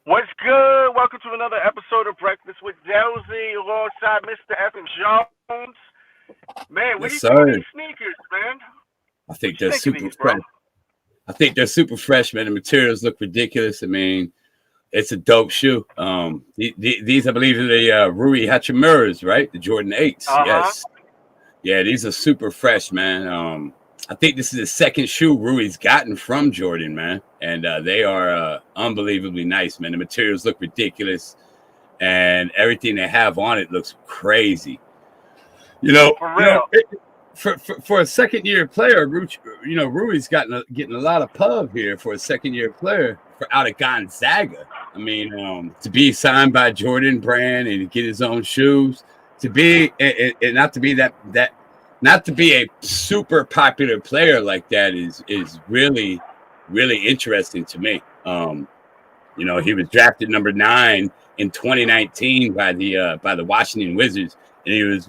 What's good? Welcome to another episode of Breakfast with Delz alongside Mr. Evan Jones. Man, what Yes, do you think of sir. these sneakers, man? I What think you they're think of super these, bro? fresh. I think they're super fresh, man. The materials look ridiculous. I mean, it's a dope shoe. These I believe are the Rui Hachimuras, right? The Jordan 8s. Uh-huh. Yes. Yeah, these are super fresh, man. I think this is the second shoe Rui's gotten from Jordan, man. And they are unbelievably nice, man. The materials look ridiculous, and everything they have on it looks crazy. You know, For you know, real. for a second year player, Rui's getting a lot of pub here for a second year player out of Gonzaga. I mean, to be signed by Jordan Brand and get his own shoes, to be and not to be not to be a super popular player like that is really interesting to me. He was drafted number 9 in 2019 by the Washington Wizards, and he was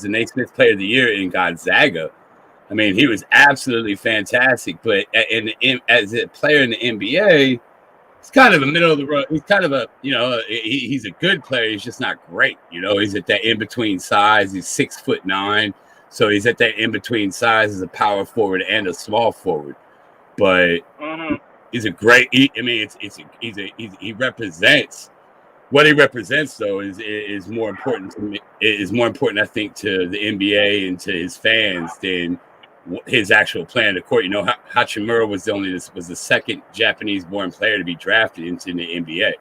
the Naismith Player of the Year in Gonzaga. I mean, he was absolutely fantastic. But as a player in the NBA, he's kind of a middle of the road. He's kind of he's a good player. He's just not great. He's at that in between size. He's 6'9", so he's at that in between size as a power forward and a small forward. But he's a great. He represents. What he represents, though, is more important to me. Is more important, I think, to the NBA and to his fans than his actual play on the court. Hachimura was the second Japanese-born player to be drafted into the NBA,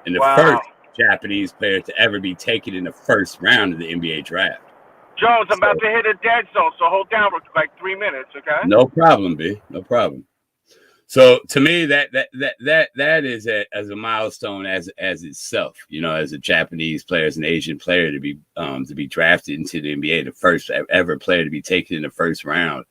and the first Japanese player to ever be taken in the first round of the NBA draft. Jones, I'm about to hit a dead zone, so hold down for like 3 minutes, okay? No problem, B. No problem. So to me, that is as a milestone as itself. As a Japanese player, as an Asian player to be drafted into the NBA, the first ever player to be taken in the first round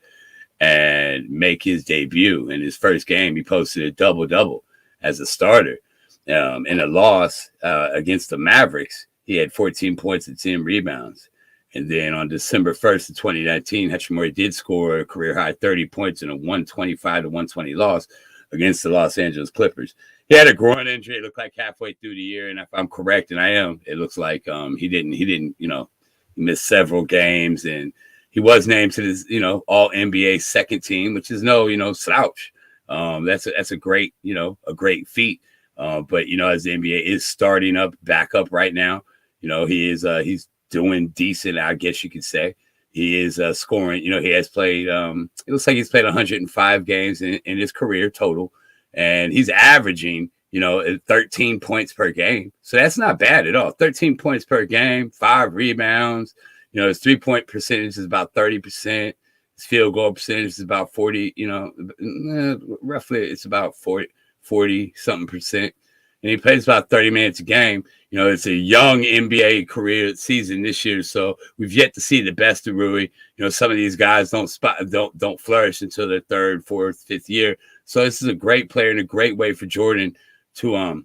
and make his debut. In his first game, he posted a double-double as a starter. In a loss against the Mavericks, he had 14 points and 10 rebounds. And then on December 1st of 2019, Hachimura did score a career-high 30 points in a 125-120 loss against the Los Angeles Clippers. He had a groin injury. It looked like halfway through the year, and if I'm correct, and I am, it looks like he missed several games, and he was named to this, All-NBA second team, which is no, slouch. That's a great, a great feat. But as the NBA is starting back up right now, he's doing decent, I guess you could say. He is scoring. He has played. It looks like he's played 105 games in his career total, and he's averaging, 13 points per game. So that's not bad at all. 13 points per game, 5 rebounds. His 3-point percentage is about 30%. His field goal percentage is about 40. Roughly it's about 40 something percent. And he plays about 30 minutes a game. It's a young NBA career season this year, so we've yet to see the best of Rui. Some of these guys don't flourish until their 3rd, 4th, 5th year. So this is a great player and a great way for Jordan to,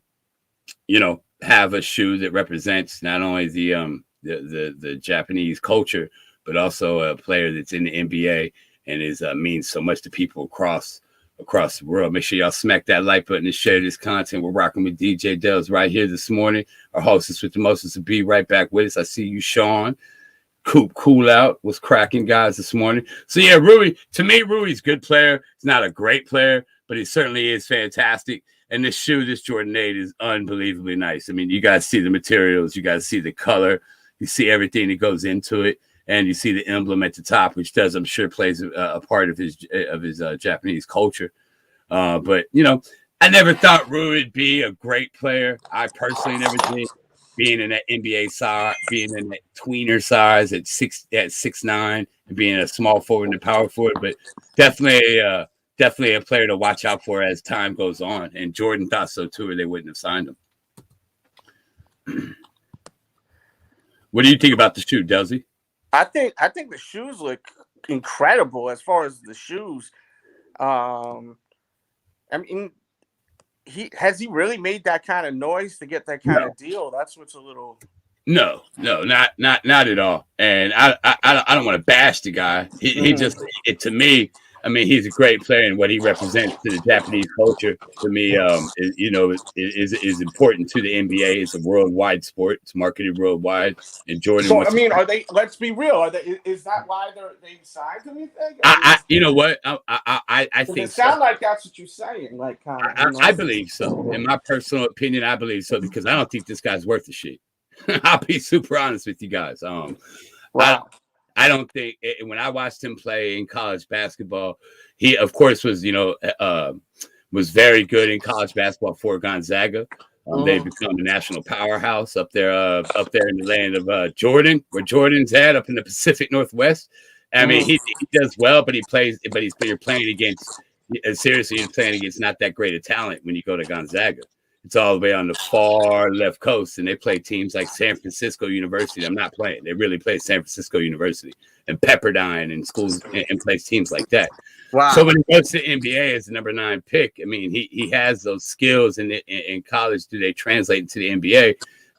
have a shoe that represents not only the Japanese culture, but also a player that's in the NBA and means so much to people across the world. Make sure y'all smack that like button and share this content. We're rocking with DJ Delz right here this morning. Our hostess with the mostest will be right back with us. I see you, Sean. Cool out. Was cracking, guys, this morning. So yeah, Rui, to me, Rui's a good player. He's not a great player, but he certainly is fantastic. And this shoe, this Jordan 8, is unbelievably nice. I mean, you guys see the materials, you guys see the color, you see everything that goes into it. And you see the emblem at the top, which I'm sure, plays a part of his Japanese culture. But I never thought Rui would be a great player. I personally never did. Being in that NBA size, being in that tweener size at 6'9", and being a small forward and a power forward, but definitely a player to watch out for as time goes on. And Jordan thought so too, or they wouldn't have signed him. What do you think about the shoe, Delzy? I think the shoes look incredible as far as the shoes. I mean, has he really made that kind of noise to get that kind of deal? That's what's a little. No, not at all. And I don't want to bash the guy. He just, to me, I mean, he's a great player, and what he represents to the Japanese culture, to me, is important to the NBA. It's a worldwide sport. It's marketed worldwide. And Jordan. So I mean, are they? Let's be real. Are they? Is that why they signed him? You think? You know what? I think it sounds like that's what you're saying. Like, kind of. I believe so. In my personal opinion, I believe so because I don't think this guy's worth the shit. I'll be super honest with you guys. Wow. I don't think when I watched him play in college basketball, he of course was was very good in college basketball for Gonzaga. They've become a national powerhouse up there in the land of Jordan, where Jordan's at, up in the Pacific Northwest. I mean, he does well, but you're playing against seriously, you're playing against not that great a talent when you go to Gonzaga. It's all the way on the far left coast, and they play teams like San Francisco University. I'm not playing. They really play San Francisco University and Pepperdine and schools and plays teams like that. Wow. So when he goes to the NBA as the number 9 pick, I mean, he has those skills in college. Do they translate into the NBA?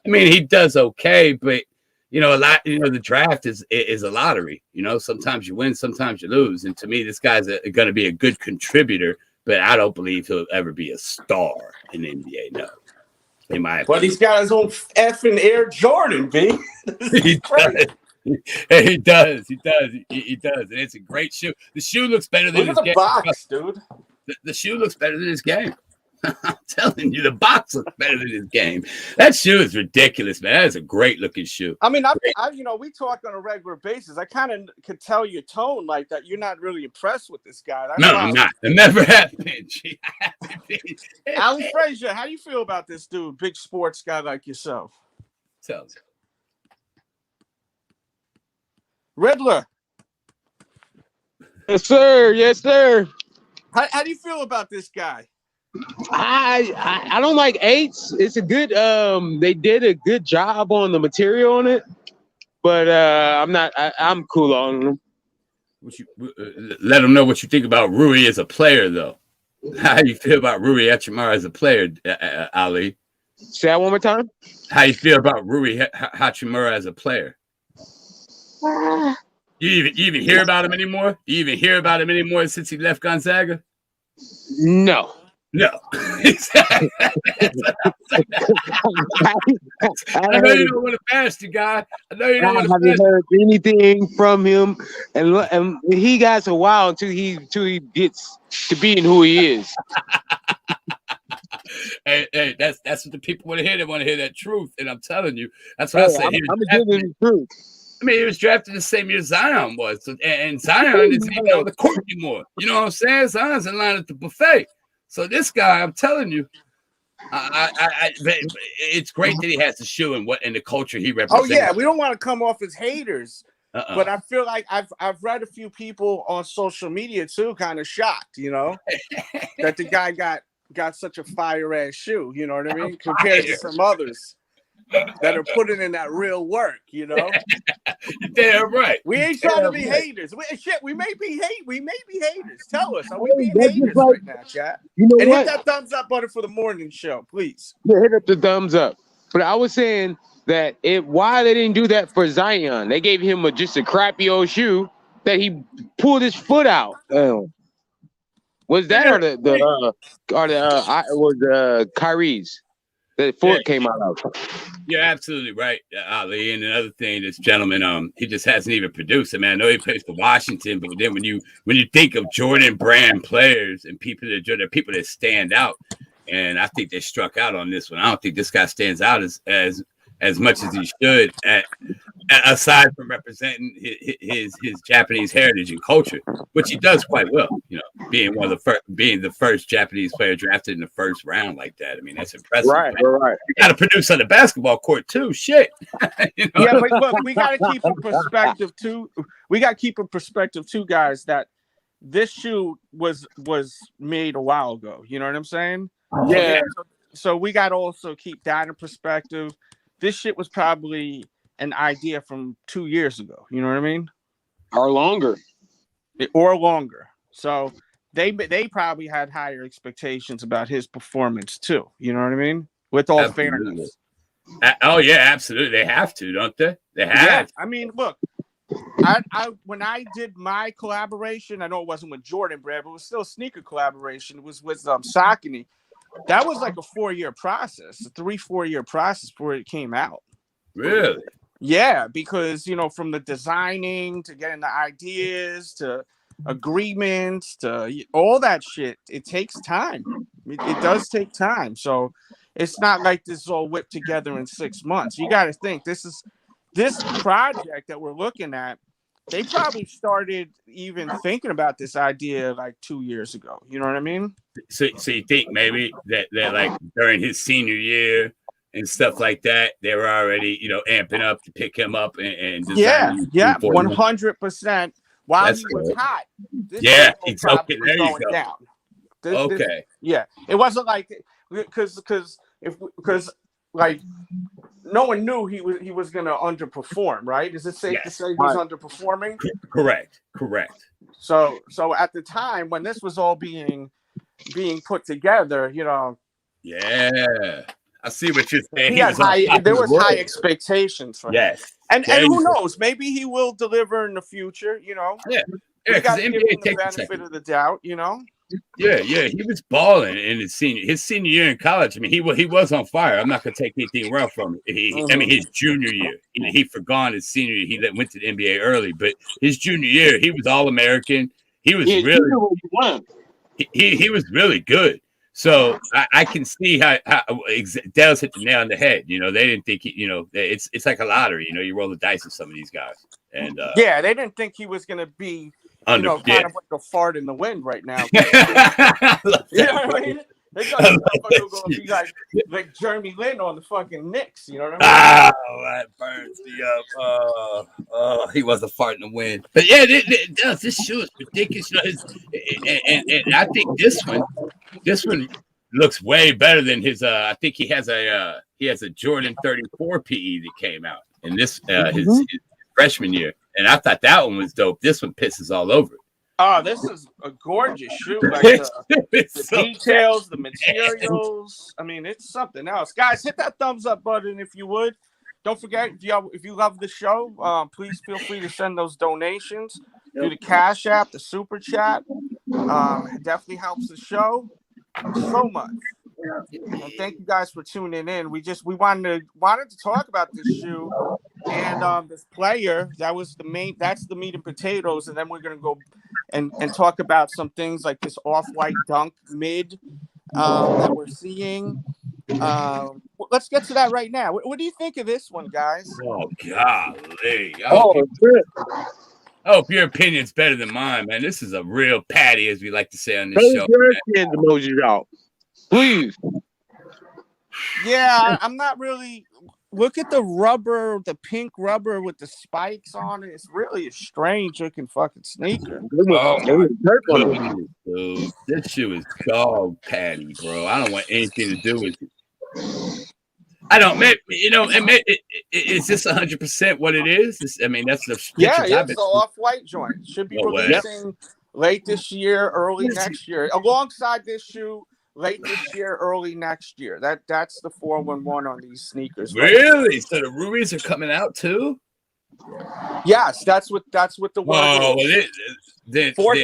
I mean, he does okay, but the draft is a lottery. Sometimes you win, sometimes you lose. And to me, this guy's going to be a good contributor, but I don't believe he'll ever be a star in the NBA. No, in my opinion. But he's got his own effing Air Jordan, B. He does. He does. And it's a great shoe. The shoe looks better than his game. Look at the box, dude. The shoe looks better than his game. I'm telling you, the box looks better than his game. That shoe is ridiculous, man. That is a great looking shoe. I mean, we talk on a regular basis. I kind of could tell your tone like that. You're not really impressed with this guy. I'm not. I never have been. Alan Frazier, how do you feel about this dude, big sports guy like yourself? Riddler. Yes, sir. Yes, sir. How do you feel about this guy? I don't like 8s. It's a good they did a good job on the material on it, but I'm cool on them. Let them know what you think about Rui as a player, though. How you feel about Rui Hachimura as a player, Ali? Say that one more time. How you feel about Rui Hachimura as a player? You even hear about him anymore? You even hear about him anymore since he left Gonzaga? No. I know you don't want to bash the guy. I know you don't want to bash. I haven't heard anything from him, and he got a while until he gets to being who he is. Hey, that's what the people want to hear. They want to hear that truth, and I'm telling you, that's what I say. I'm giving the truth. I mean, he was drafted the same year Zion was, and Zion isn't even on the court anymore. You know what I'm saying? Zion's in line at the buffet. So this guy, I'm telling you, it's great that he has the shoe and the culture he represents. Oh yeah, we don't want to come off as haters, but I feel like I've read a few people on social media too, kind of shocked, that the guy got such a fire ass shoe. You know what I mean? Compared to some others that are putting in that real work. You're damn right. We ain't trying to be haters. We may be haters. Tell us, are we being haters right now, chat? You know what? Hit that thumbs up button for the morning show, please. Yeah, hit up the thumbs up. But I was saying that why they didn't do that for Zion? They gave him just a crappy old shoe that he pulled his foot out. Was that or Kyrie's? The foot came out of. You're absolutely right, Ali. And another thing, this gentleman, he just hasn't even produced it, man. I know he plays for Washington, but then when you think of Jordan brand players and people that stand out, and I think they struck out on this one. I don't think this guy stands out as much as he should, aside from representing his Japanese heritage and culture, which he does quite well. Being the first Japanese player drafted in the first round like that. I mean, that's impressive. Right. You got to produce on the basketball court too. Shit. Yeah, but look, we got to keep in perspective too. We got to keep in perspective too, guys, that this shoe was made a while ago. You know what I'm saying? Yeah. So we got to also keep that in perspective. This shit was probably an idea from 2 years ago. You know what I mean? Or longer. So they probably had higher expectations about his performance too. You know what I mean? With all fairness. Oh yeah, absolutely. They have to, don't they? They have. Yeah. I mean, look, when I did my collaboration, I know it wasn't with Jordan Brand, but it was still a sneaker collaboration. It was with Saucony. That was like a 4-year process, a 3-4 year process before it came out. Really? Yeah, because from the designing to getting the ideas to agreements to all that shit, it takes time. It does take time. So it's not like this is all whipped together in 6 months. You got to think this project that we're looking at. They probably started even thinking about this idea like 2 years ago. You know what I mean? So you think maybe that like during his senior year and stuff like that, they were already, amping up to pick him up and design 100%. While That's he was hot, it's okay. Was there going you go. down. Okay. It wasn't like because like no one knew he was going to underperform, right? Is it safe to say he was underperforming? Correct. So at the time when this was all being put together, Yeah, I see what you're saying. There was high expectations for him. Yes. And who knows? Maybe he will deliver in the future. Yeah. We got Because to give him the benefit of the doubt. Yeah. He was balling in his senior year in college. I mean, he was on fire. I'm not gonna take anything wrong from him. I mean, his junior year, he forgone his senior year. He went to the NBA early, but his junior year, he was All-American. He was he was really good. So I can see how Delz hit the nail on the head. They didn't think it's like a lottery. You roll the dice with some of these guys, and they didn't think he was going to be kind of like a fart in the wind right now. You know what I mean? They thought he was going to be like Jeremy Lin on the fucking Knicks. You know what I mean? Oh, that burns me up. Oh, he was a fart in the wind. But yeah, this shoe is ridiculous. And I think this one looks way better than his. I think he has a Jordan 34 PE that came out in this his freshman year, and I thought that one was dope. This one pisses all over it. Oh, this is a gorgeous shoe. Like the details, the materials. I mean, it's something else. Guys, hit that thumbs up button if you would. Don't forget, if you love the show, please feel free to send those donations through the Cash App, the Super Chat. It definitely helps the show so much. And thank you guys for tuning in. We wanted to talk about this shoe and this player. That's the meat and potatoes, and then we're gonna go and talk about some things like this off-white dunk mid that we're seeing. Let's get to that right now. What do you think of this one, guys? Oh golly! I hope your opinion's better than mine, man. This is a real patty, as we like to say on this show. Get the emojis out, please. Yeah, I'm not really. Look at the rubber, the pink rubber with the spikes on it. It's really a strange looking fucking sneaker. Oh my goodness, dude. This shoe is dog patty, bro. I don't want anything to do with it. I don't, is this 100% what it is? That's the it's the off-white joint. Should be releasing late this year, early next year, alongside this shoe. Late this year, early next year. That's the 411 on these sneakers. Really? Right? So the rubies are coming out too? Yes, that's what the word. Oh, then fourth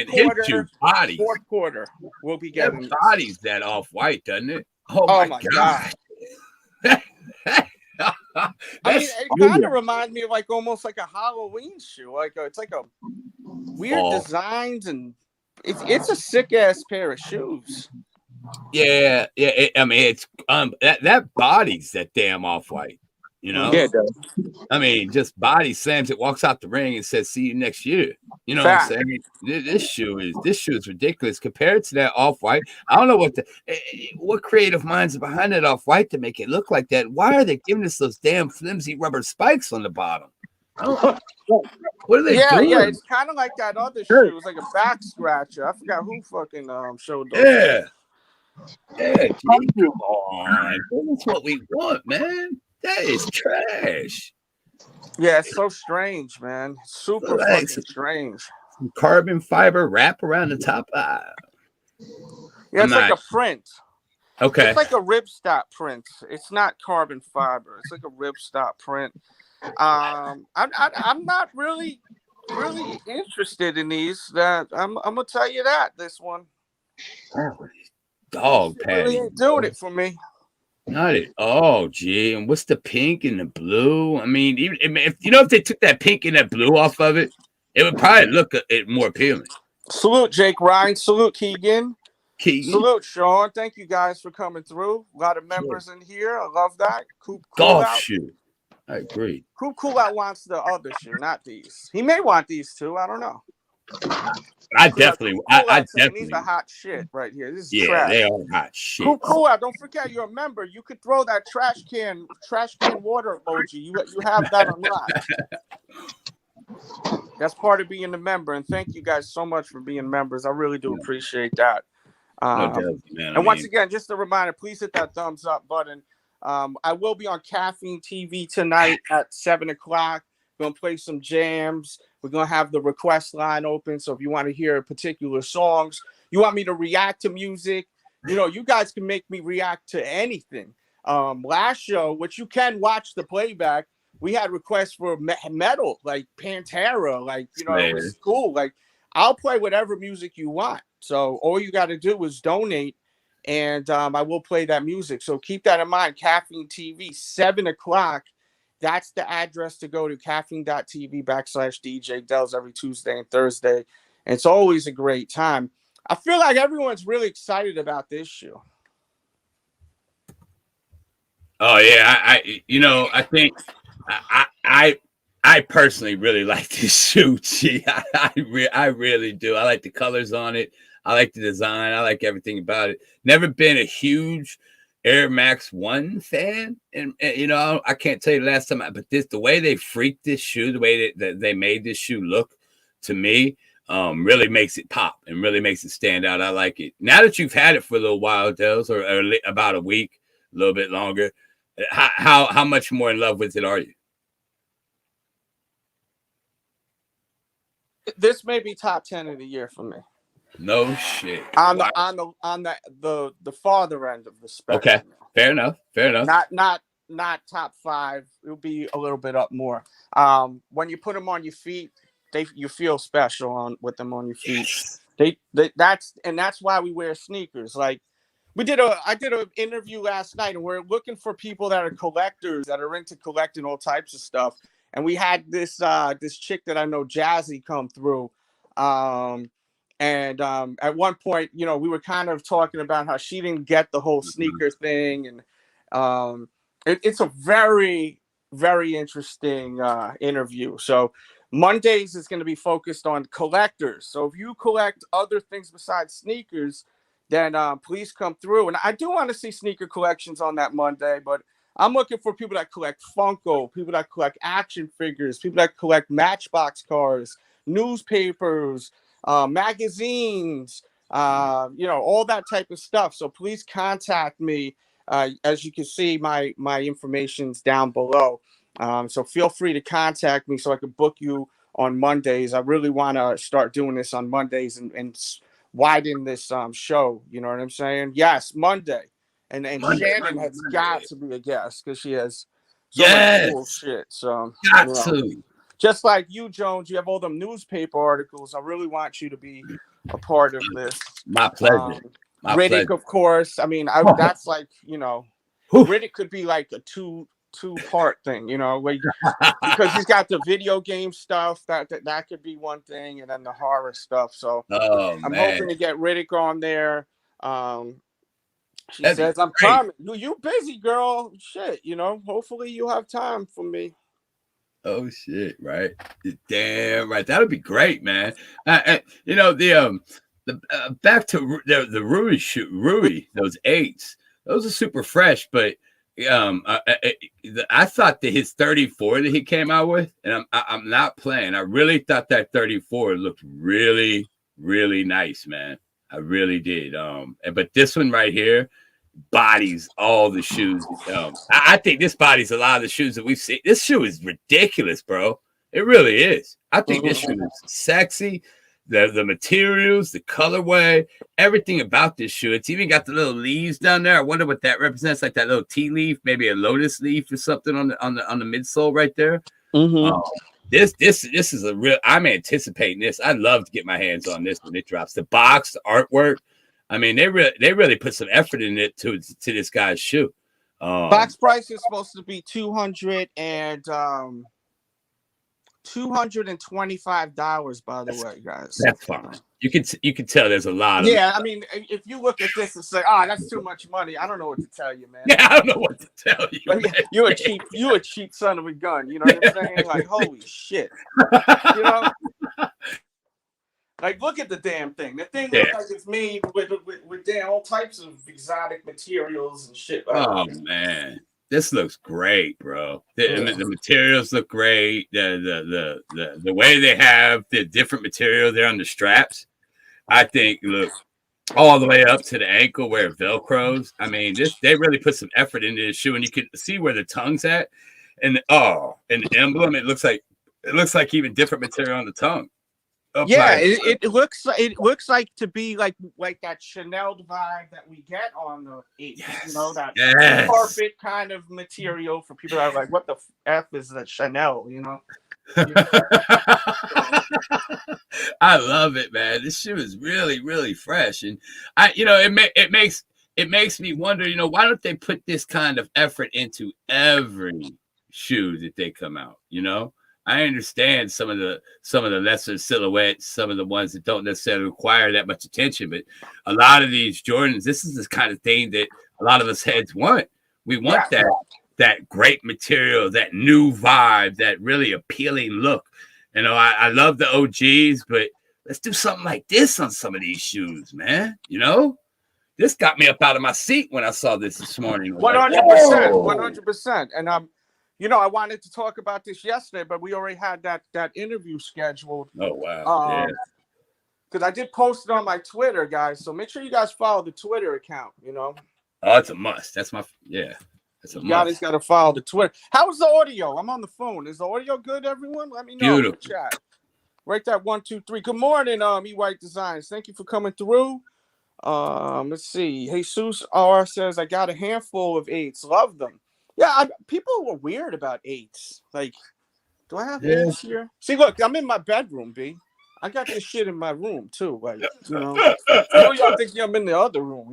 quarter we'll be getting the body's that off white, doesn't it? Oh my god. It kind of reminds me of like almost like a Halloween shoe. It's like a weird designs, and it's a sick ass pair of shoes. Yeah. It's that body's that damn off white. Yeah, it does. Just body slams it, walks out the ring, and says, "See you next year." You know what I'm saying? This shoe is ridiculous compared to that off white. I don't know what creative minds are behind that off white to make it look like that. Why are they giving us those damn flimsy rubber spikes on the bottom? What are they doing? Yeah, it's kind of like that other shoe. It was like a back scratcher. I forgot who fucking showed those. Yeah, come on. That's what we want, man. That is trash. Yeah, it's so strange, man. Super fucking strange. Some carbon fiber wrap around the top. Yeah, it's like a print. Okay. It's like a ripstop print. It's not carbon fiber. It's like a ripstop print. I'm not really really interested in these. That I'm gonna tell you that this one. Dog It patty. really ain't doing it for me. Not at all, G. And what's the pink and the blue? I mean, even if they took that pink and that blue off of it, it would probably look more appealing. Salute Jake Ryan. Salute Keegan. Keegan. Salute Sean. Thank you guys for coming through. A lot of members in here. I love that. Cool Golf out. shoe. I agree. Cool out wants the other shoe, not these. He may want these too. I don't know. I definitely. These are hot shit right here. This is trash. They are hot shit. Cool out. Don't forget you're a member. You could throw that trash can water emoji. You have that unlocked. That's part of being a member. And thank you guys so much for being members. I really do appreciate that. Once again, just a reminder, please hit that thumbs up button. I will be on Caffeine TV tonight at 7 o'clock. We're going to play some jams. We're going to have the request line open. So if you want to hear particular songs, you want me to react to music, you guys can make me react to anything. Last show, which you can watch the playback, we had requests for metal, like Pantera, it was cool. Like, I'll play whatever music you want. So all you got to do is donate, and I will play that music. So keep that in mind. Caffeine TV, 7 o'clock. That's the address to go to, caffeine.tv/DJ Delz every Tuesday and Thursday. And it's always a great time. I feel like everyone's really excited about this show. Oh yeah, I think I personally really like this shoe. Gee, I really do. I like the colors on it. I like the design. I like everything about it. Never been a huge Air Max 1 fan, and I can't tell you the last time. But the way they freaked this shoe, the way that they made this shoe look, to me, really makes it pop and really makes it stand out. I like it. Now that you've had it for a little while, Delz, or about a week, a little bit longer, how much more in love with it are you? This may be top 10 of the year for me. No shit. On the farther end of the spectrum. Okay, fair enough. Not top 5. It'll be a little bit up more. When you put them on your feet, you feel special with them on your feet. That's why we wear sneakers. Like I did an interview last night, and we're looking for people that are collectors, that are into collecting all types of stuff. And we had this chick that I know, Jazzy, come through. And at one point, we were kind of talking about how she didn't get the whole sneaker thing. And it's a very, very interesting interview. So Mondays is going to be focused on collectors. So if you collect other things besides sneakers, then please come through. And I do want to see sneaker collections on that Monday, but I'm looking for people that collect Funko, people that collect action figures, people that collect Matchbox cars, newspapers, magazines, all that type of stuff. So please contact me. As you can see, my information's down below. So feel free to contact me so I can book you on Mondays. I really want to start doing this on Mondays and widen this show. You know what I'm saying? Yes, Monday. And Monday, Shannon has got to be a guest because she has so much cool shit. So just like you, Jones, you have all them newspaper articles. I really want you to be a part of this. My pleasure. Riddick, of course. I mean, that's like, Riddick could be like a two-part thing, because he's got the video game stuff that could be one thing, and then the horror stuff. So I'm hoping to get Riddick on there. She says, I'm coming. You busy, girl. Shit, hopefully you have time for me. Oh shit, right? Damn right. That would be great, man. The back to the Rui, those 8s, those are super fresh, but I thought that his 34 that he came out with, and I'm not playing. I really thought that 34 looked really, really nice, man. I really did. But this one right here bodies all the shoes. I think this bodies a lot of the shoes that we've seen. This shoe is ridiculous, bro. It really is. I think this shoe is sexy. The materials, the colorway, everything about this shoe. It's even got the little leaves down there. I wonder what that represents, like that little tea leaf, maybe a lotus leaf or something on the midsole right there. this is a real. I'm anticipating this. I'd love to get my hands on this when it drops. The box, the artwork. I mean, they really put some effort in it to this guy's shoe. Box price is supposed to be $225, by the way, guys. That's fine. You can tell there's a lot of. Yeah, I mean, if you look at this and say, "Oh, that's too much money," I don't know what to tell you, man. Yeah, I don't know what to tell you. You're a cheap son of a gun. You know what I'm saying? Like, holy shit. You know, like, look at the damn thing. The thing looks like it's made with damn all types of exotic materials and shit. Oh man, this looks great, bro. The materials look great. The way they have the different material there on the straps, I think, look all the way up to the ankle where it velcros. I mean, they really put some effort into this shoe, and you can see where the tongue's at, and the emblem. It looks like even different material on the tongue. Yeah, it looks like to be like that Chanel vibe that we get on the 8. Yes. You know, that Yes. carpet kind of material for people that are like, what the F is that Chanel, you know? I love it, man. This shoe is really, really fresh, and it makes me wonder, why don't they put this kind of effort into every shoe that they come out? I understand some of the lesser silhouettes, some of the ones that don't necessarily require that much attention, but a lot of these Jordans, this is the kind of thing that a lot of us heads want. We want that great material, that new vibe, that really appealing look. I love the OGs, but let's do something like this on some of these shoes, man. This got me up out of my seat when I saw this morning. 100%. And I wanted to talk about this yesterday, but we already had that interview scheduled. Oh wow! Because I did post it on my Twitter, guys. So make sure you guys follow the Twitter account. Oh, it's a must. That's my That's a must. You guys got to follow the Twitter. How's the audio? I'm on the phone. Is the audio good, everyone? Let me know in the chat. Write that 1, 2, 3. Good morning, E-White Designs. Thank you for coming through. Let's see. Jesus R says I got a handful of 8s. Love them. Yeah, people were weird about 8s. Like, do I have 8s here? See, look, I'm in my bedroom, B. I got this shit in my room too. Like, y'all think I'm in the other room,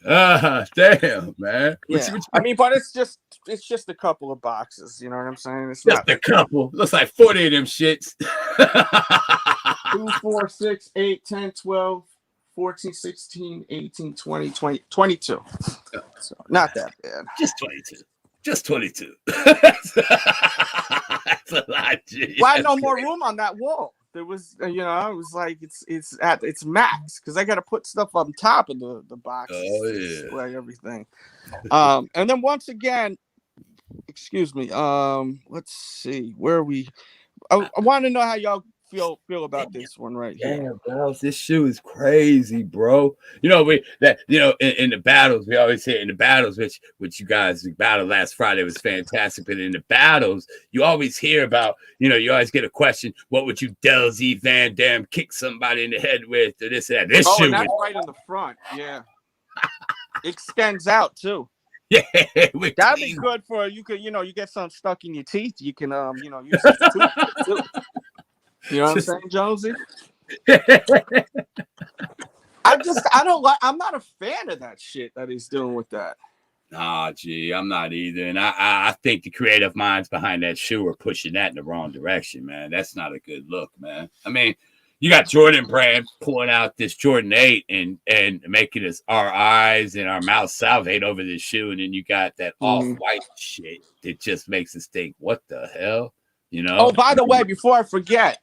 Damn, man. Yeah. I mean, but it's just a couple of boxes. You know what I'm saying? It's just a couple. Looks like 40 of them shits. 2, 4, 6, 8, 10, 12. 14, 16, 18, 20, 22. So not that bad. Just 22. That's a lot, G. Why no more room on that wall? There was, it was like it's at its max because I got to put stuff on top of the box. Oh yeah, display everything. And then once again, excuse me. Let's see where we. I want to know how y'all feel about this one right here. Yeah, bro, this shoe is crazy, bro. In the battles, we always say in the battles, which you guys, the battle last Friday was fantastic. But in the battles, you always hear about, you always get a question, what would you Delz Van Dam kick somebody in the head with, or this and that. This shoe, and that's right in the front. Yeah, it extends out too. Yeah, that'd be good for you. Could you get something stuck in your teeth? You can use it too. You know what I'm saying, Jonesy? I'm not a fan of that shit that he's doing with that. Nah, G, I'm not either. And I think the creative minds behind that shoe are pushing that in the wrong direction, man. That's not a good look, man. I mean, you got Jordan Brand pulling out this Jordan 8 and making us our eyes and our mouths salivate over this shoe, and then you got that off-white shit that just makes us think, what the hell? Oh, by the way, before I forget,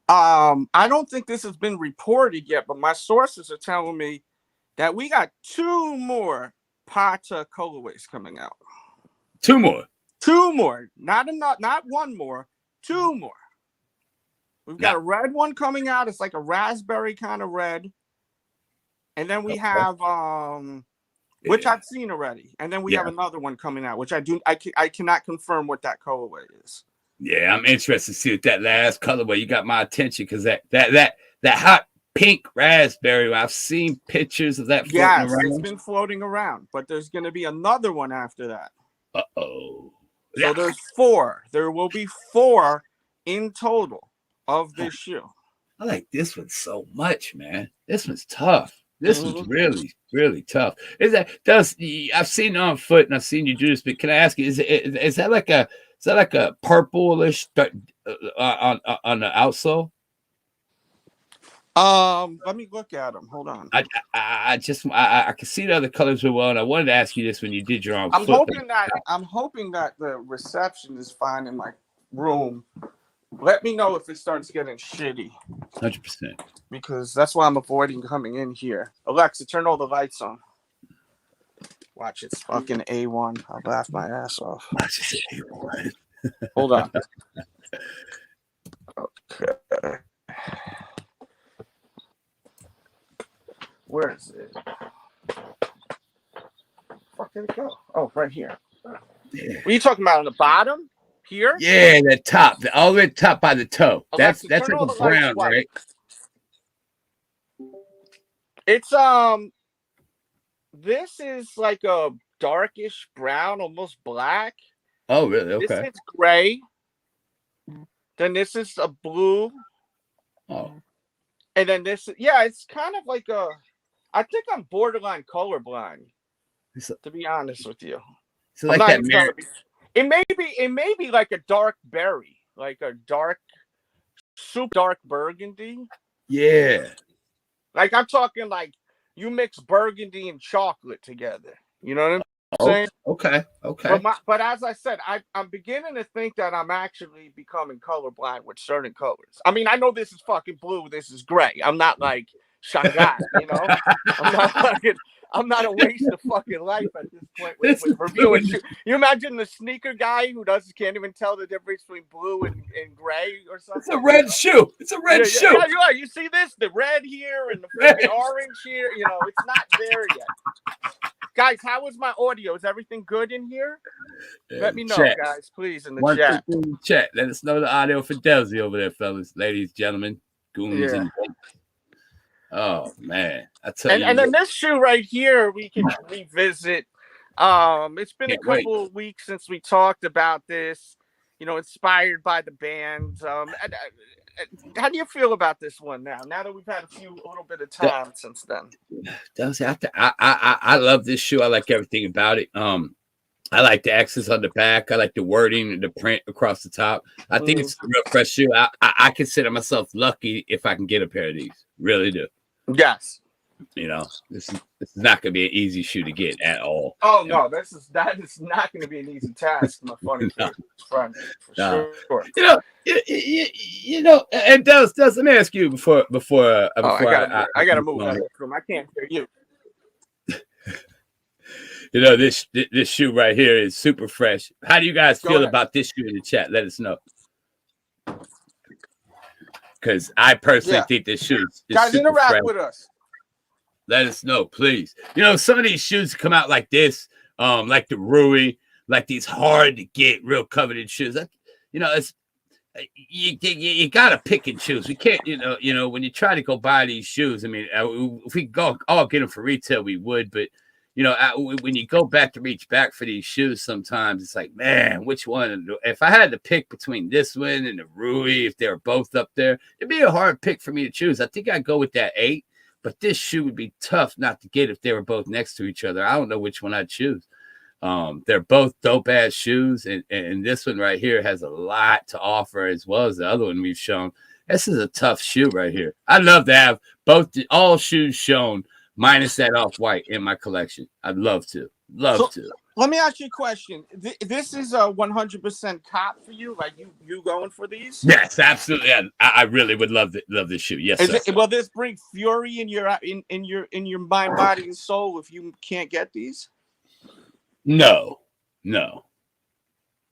I don't think this has been reported yet, but my sources are telling me that we got 2 more Pata colorways coming out. 2 more. 2 more. Not 1 more. 2 more. We've got a red one coming out. It's like a raspberry kind of red. And then we have which I've seen already. And then we have another one coming out, which I cannot confirm what that colorway is. Yeah, I'm interested to see what that last colorway. You got my attention because that hot pink raspberry. I've seen pictures of that floating around. It's been floating around, but there's going to be another one after that. Uh-oh. So there's 4. There will be 4 in total of this shoe. I like this one so much, man. This one's tough. This one's really, really tough. I've seen it on foot and I've seen you do this, but can I ask you, is that like a purplish on the outsole? Let me look at them. Hold on. I can see the other colors real well, and I wanted to ask you this when you did your own. I'm hoping that the reception is fine in my room. Let me know if it starts getting shitty. 100%. Because that's why I'm avoiding coming in here. Alexa, turn all the lights on. Watch, it's fucking A1. I'll laugh my ass off. Watch it, A1. Hold on. Okay. Where is it? Where did it go? Oh, right here. Yeah. What are you talking about on the bottom? Here? Yeah, the top, all the way top by the toe. Alexa, That's like a brown, right? It's this is like a darkish brown, almost black. Oh, really? Okay. This is gray. Then this is a blue. Oh. And then this, yeah, it's kind of like I think I'm borderline colorblind, to be honest with you. So like that it may be like a dark berry, like a super dark burgundy. Yeah. Like I'm talking like you mix burgundy and chocolate together. You know what I'm saying? Okay. But as I said, I'm beginning to think that I'm actually becoming colorblind with certain colors. I mean, I know this is fucking blue, this is gray. I'm not like Shanghai, you know? I'm not a waste of fucking life at this point with reviewing. You imagine the sneaker guy who can't even tell the difference between blue and gray or something. It's a red shoe. It's a red shoe. Yeah, you're right. You see this? The red here and the freaking orange here. You know, it's not there yet. Guys, how is my audio? Is everything good in here? Let me know, guys, please, in the chat. Chat. Let us know the audio for Delz over there, fellas, ladies, gentlemen, goons, and oh man, I tell you. And then this shoe right here, we can revisit. It's been a couple of weeks since we talked about this. You know, inspired by the band. How do you feel about this one now? Now that we've had a little bit of time since then. I love this shoe. I like everything about it. I like the X's on the back. I like the wording and the print across the top. I think it's a real fresh shoe. I consider myself lucky if I can get a pair of these. Really do. Yes. You know, this is not going to be an easy shoe to get at all. Oh no, that is not going to be an easy task, my funny friend. For sure. You know, and Delz, let me ask you before I gotta move out of the room. I can't hear you. You know, this shoe right here is super fresh. How do you guys feel about this shoe in the chat? Let us know. Because I personally think this shoe is guys, super interact fresh. with us. Let us know, please. You know, some of these shoes come out like this, like the Rui, like these hard to get, real coveted shoes. You know, it's you gotta pick and choose. We can't, you know, when you try to go buy these shoes. I mean, if we go all get them for retail, we would, but you know, when you go back to reach back for these shoes, sometimes it's like, man, which one? If I had to pick between this one and the Rui, if they were both up there, it'd be a hard pick for me to choose. I think I'd go with that 8. But this shoe would be tough not to get if they were both next to each other. I don't know which one I'd choose. They're both dope ass shoes, and this one right here has a lot to offer as well as the other one we've shown. This is a tough shoe right here. I'd love to have all shoes shown minus that off-white in my collection. I'd love to. Let me ask you a question. This is a 100% cop for you? Like you going for these? Yes, absolutely. I really would love this shoe. Yes, sir. Will this bring fury in your mind, body, and soul if you can't get these? No.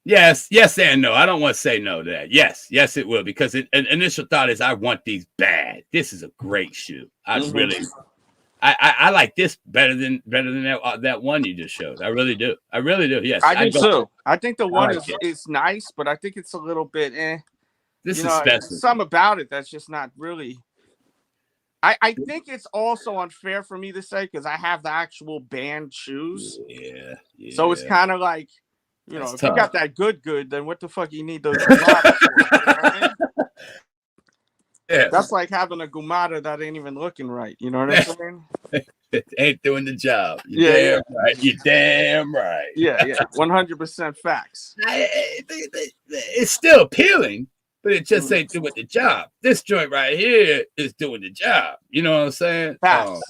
Yes, and no. I don't want to say no to that. Yes, it will, because an initial thought is I want these bad. This is a great shoe. I like this better than that one you just showed. I really do. Yes, I do too. I think the one is nice, but I think it's a little bit This is special. Something about it that's just not really. I think it's also unfair for me to say because I have the actual band shoes. Yeah. So it's kind of like You know, That's if tough. you got that good, then what the fuck you need those Gumadas for? You know what I mean? Yeah. That's like having a Gumada that ain't even looking right. You know what I'm saying? It ain't doing the job. Yeah, Damn right. You're damn right. Yeah, 100% facts. It's still appealing, but it just ain't doing the job. This joint right here is doing the job. You know what I'm saying? Facts.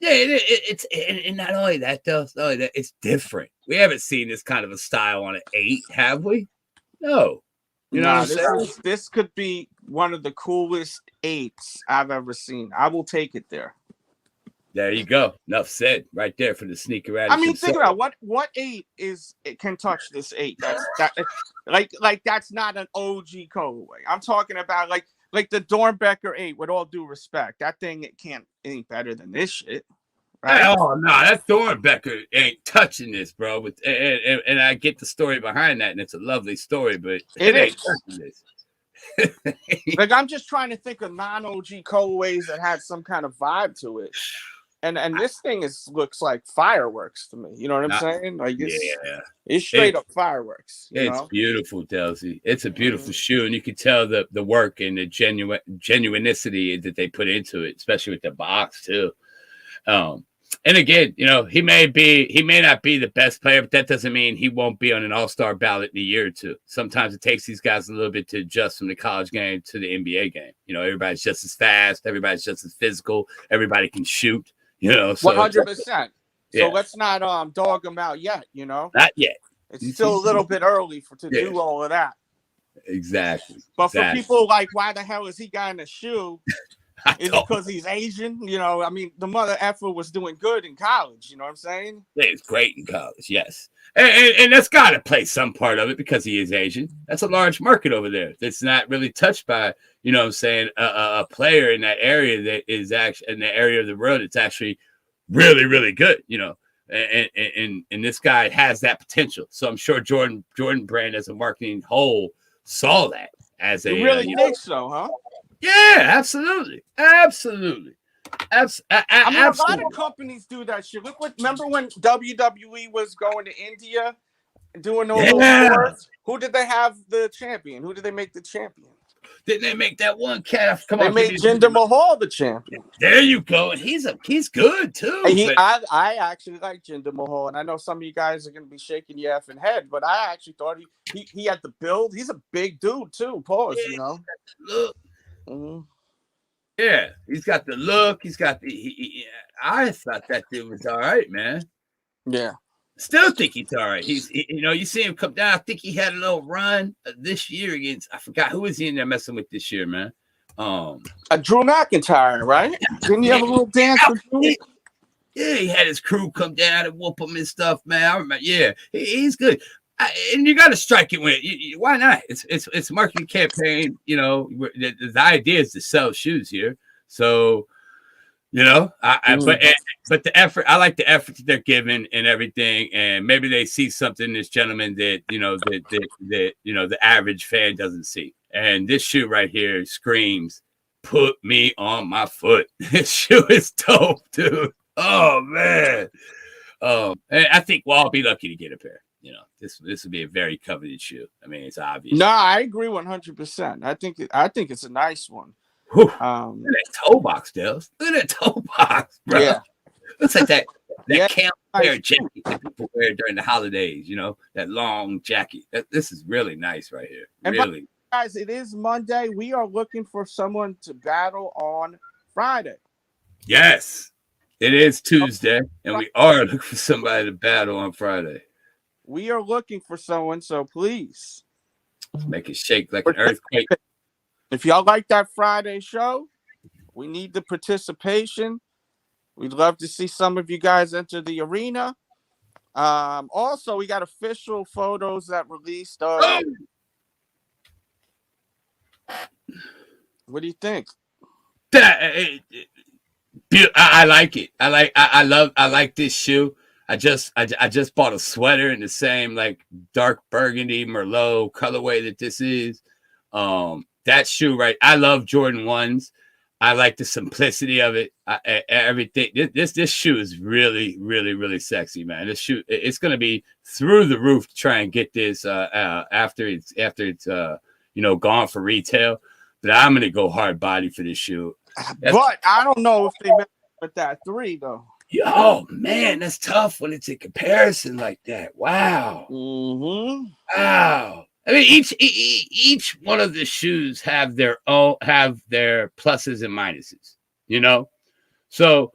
Yeah, it's and not only that, though, it's different. We haven't seen this kind of a style on an 8, have we? No. You know what I'm saying? This could be one of the coolest 8s I've ever seen. I will take it there. There you go. Enough said right there for the sneaker addict. I mean, think about what 8 can touch this 8. That's not an OG colorway. I'm talking about like the Dornbecker 8. With all due respect, that thing ain't better than this shit. Right? Oh no, that Dornbecker ain't touching this, bro. And I get the story behind that, and it's a lovely story, but it ain't touching this. Like, I'm just trying to think of non-OG colorways that had some kind of vibe to it. And this thing looks like fireworks to me. You know what I'm saying? Like, it's straight up fireworks. It's beautiful, Delz. It's a beautiful shoe, and you can tell the work and the genuinity that they put into it, especially with the box too. And again, you know, he may not be the best player, but that doesn't mean he won't be on an all-star ballot in a year or two. Sometimes it takes these guys a little bit to adjust from the college game to the NBA game. You know, everybody's just as fast, everybody's just as physical, everybody can shoot. You know, 100%. So let's not dog him out yet. You know, not yet. It's still a little bit early to do all of that. Exactly. But for people like, why the hell is he got in a shoe? Is it because he's Asian? You know, I mean, the mother effer was doing good in college. You know what I'm saying? Yeah, it's great in college, yes. And that's got to play some part of it because he is Asian. That's a large market over there that's not really touched by, you know what I'm saying, a player in that area that is actually in the area of the world that's actually really, really good, you know. And this guy has that potential. So I'm sure Jordan Brand as a marketing whole saw that as a. You really think so, huh? Yeah, absolutely. I mean, a lot of companies do that shit. Remember when WWE was going to India and doing those tours? Who did they have the champion? Who did they make the champion? Didn't they make that one cat? They made Jinder Mahal the champion. There you go. And he's good too. I actually like Jinder Mahal, and I know some of you guys are gonna be shaking your effing head, but I actually thought he had the build. He's a big dude too. Pause, you know. Look. Mm-hmm. Yeah, he's got the look. He's got the. I thought that dude was all right, man. Yeah, still think he's all right. You know, you see him come down. I think he had a little run this year against. I forgot who was he in there messing with this year, man. Drew McIntyre, right? Didn't he have a little dance with Drew? Yeah, he had his crew come down and whoop him and stuff, man. I remember. Yeah, he's good. And you got to strike it with why not? It's a marketing campaign. You know, the idea is to sell shoes here. So, you know, but the effort, I like the effort that they're giving and everything. And maybe they see something in this gentleman that the average fan doesn't see. And this shoe right here screams, "Put me on my foot." This shoe is dope, dude. Oh man. And I think we'll all be lucky to get a pair. You know, this would be a very coveted shoe. I mean, it's obvious. No, I agree 100%. I think it's a nice one. Look at that toe box, Delz. Look at that toe box, bro. Yeah. Looks like that camp wear jacket that people wear during the holidays, you know, that long jacket. This is really nice right here. Really. Guys, it is Monday. We are looking for someone to battle on Friday. Yes, it is Tuesday, and we are looking for somebody to battle on Friday. We are looking for someone, so please. Let's make it shake like an earthquake. If y'all like that Friday show, we need the participation. We'd love to see some of you guys enter the arena. Also, we got official photos that released. What do you think? I like it. I like this shoe. I just bought a sweater in the same like dark burgundy Merlot colorway that this is. That shoe, right? I love Jordan 1s. I like the simplicity of it. Everything. This shoe is really, really, really sexy, man. This shoe, it's gonna be through the roof to try and get this after it's gone for retail. But I'm gonna go hard body for this shoe. But I don't know if they met with that 3 though. Oh man, that's tough when it's a comparison like that. Wow. Mm-hmm. Wow. I mean, each one of the shoes have their pluses and minuses, you know. So,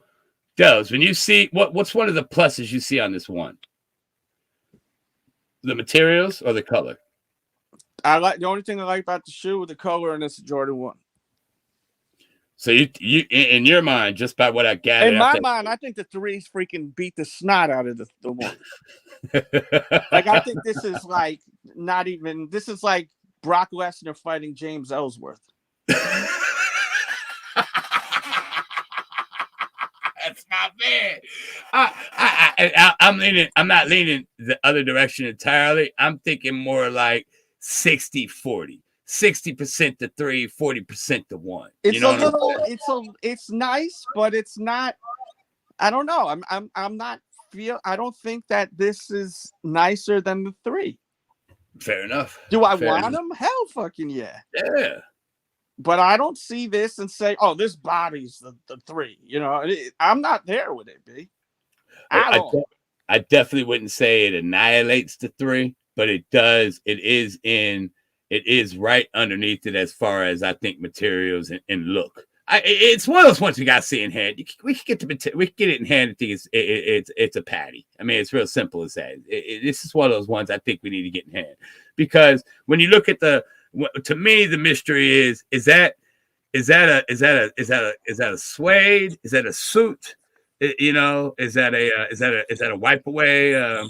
Delz, when you see what's one of the pluses you see on this one? The materials or the color? I like the only thing I like about the shoe with the color, and it's a Jordan 1. So you in your mind, just by what I gathered, in my mind, I think the 3s freaking beat the snot out of the 1. Like, I think this is like not even. This is like Brock Lesnar fighting James Ellsworth. That's my man. I'm leaning. I'm not leaning the other direction entirely. I'm thinking more like 60-40. 60% to 3, 40% to 1. It's you know a little. It's nice, but it's not. I don't know. I'm not feel. I don't think that this is nicer than the 3. Fair enough. Do I want them? Hell, fucking yeah. Yeah. But I don't see this and say, "Oh, this body's the 3." You know, I'm not there with it, B. I definitely wouldn't say it annihilates the 3, but it does. It is right underneath it as far as I think materials and look. It's one of those ones you got to see in hand. We can get it in hand. I think it's a patty. I mean, it's real simple as that. This is one of those ones I think we need to get in hand, because when you look at to me, the mystery is that a suede? Is that a suit? You know, is that a wipe away?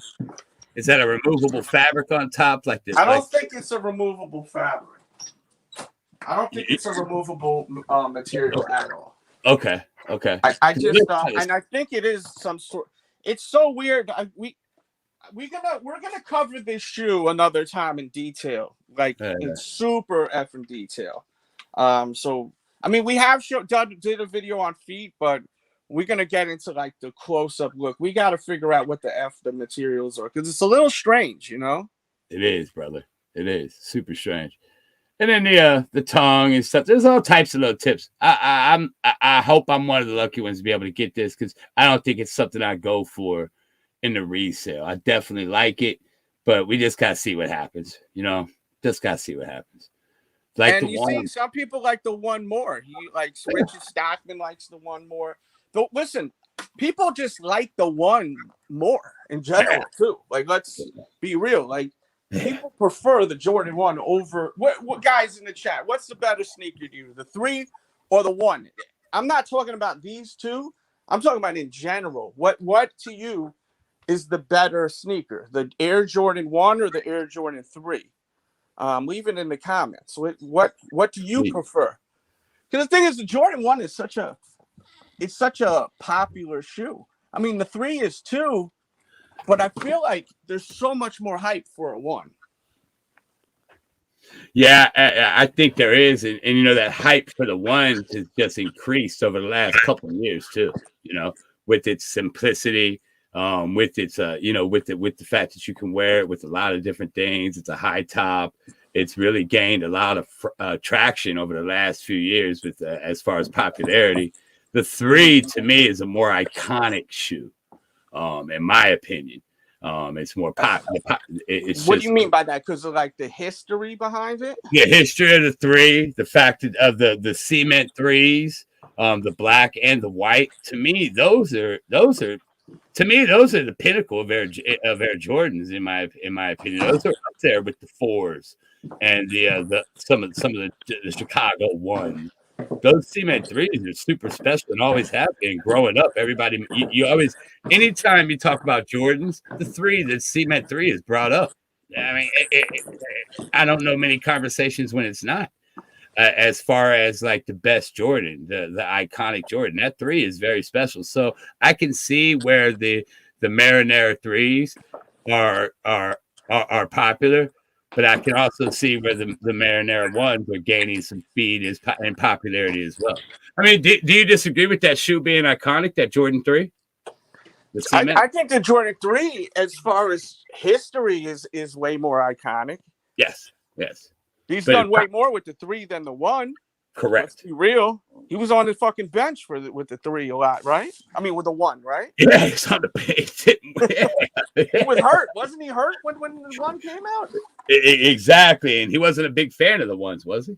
Is that a removable fabric on top like this? I don't think it's a removable fabric. I don't think it's a removable material at all. Okay. I just and I think it is some sort. It's so weird. We're gonna cover this shoe another time in detail, like in super effing detail. So I mean, we have did a video on feet, but we're gonna get into like the close-up look. We got to figure out what the materials are, because it's a little strange, you know. It is, brother. It is super strange. And then the tongue and stuff. There's all types of little tips. I hope I'm one of the lucky ones to be able to get this, because I don't think it's something I go for in the resale. I definitely like it, but we just gotta see what happens. You know, just gotta see what happens. Like, and you see, some people like the 1 more. He likes Richard Stockman likes the 1 more. But listen, people just like the 1 more in general too. Like, let's be real. Like, people prefer the Jordan 1 over what guys in the chat? What's the better sneaker to you, the 3 or the 1? I'm not talking about these 2. I'm talking about in general. What to you is the better sneaker, the Air Jordan 1 or the Air Jordan 3? Leave it in the comments. What do you prefer? Because the thing is, the Jordan 1 is such a popular shoe. I mean, the 3 is too, but I feel like there's so much more hype for a 1. Yeah, I think there is, and you know, that hype for the 1 has just increased over the last couple of years too. You know, with its simplicity, with its with the fact that you can wear it with a lot of different things. It's a high top. It's really gained a lot of traction over the last few years with as far as popularity. The 3 to me is a more iconic shoe, in my opinion. It's more popular. What do you mean by that? Because of like the history behind it? Yeah, history of the 3, the fact of the cement 3s, the black and the white. To me, those are the pinnacle of Air Jordans. In my opinion, those are up there with the 4s and some of the Chicago 1s. Those cement 3s are super special and always have been. Growing up, everybody, you always, anytime you talk about Jordans, the cement 3 is brought up. I mean, I don't know many conversations when it's not. As far as like the best Jordan, the iconic Jordan, that 3 is very special. So I can see where the Marinara 3s are popular, But I can also see where the Marinara ones are gaining some speed and popularity as well. I mean, do you disagree with that shoe being iconic, that Jordan 3? I think the Jordan 3, as far as history, is way more iconic. Yes. He's done way more with the 3 than the 1. Correct. Let's be real. He was on the fucking bench with the 3 a lot, right? I mean, with the 1, right? Yeah, he's on the bench. He was hurt. Wasn't he hurt when the 1 came out? Exactly. And he wasn't a big fan of the ones, was he?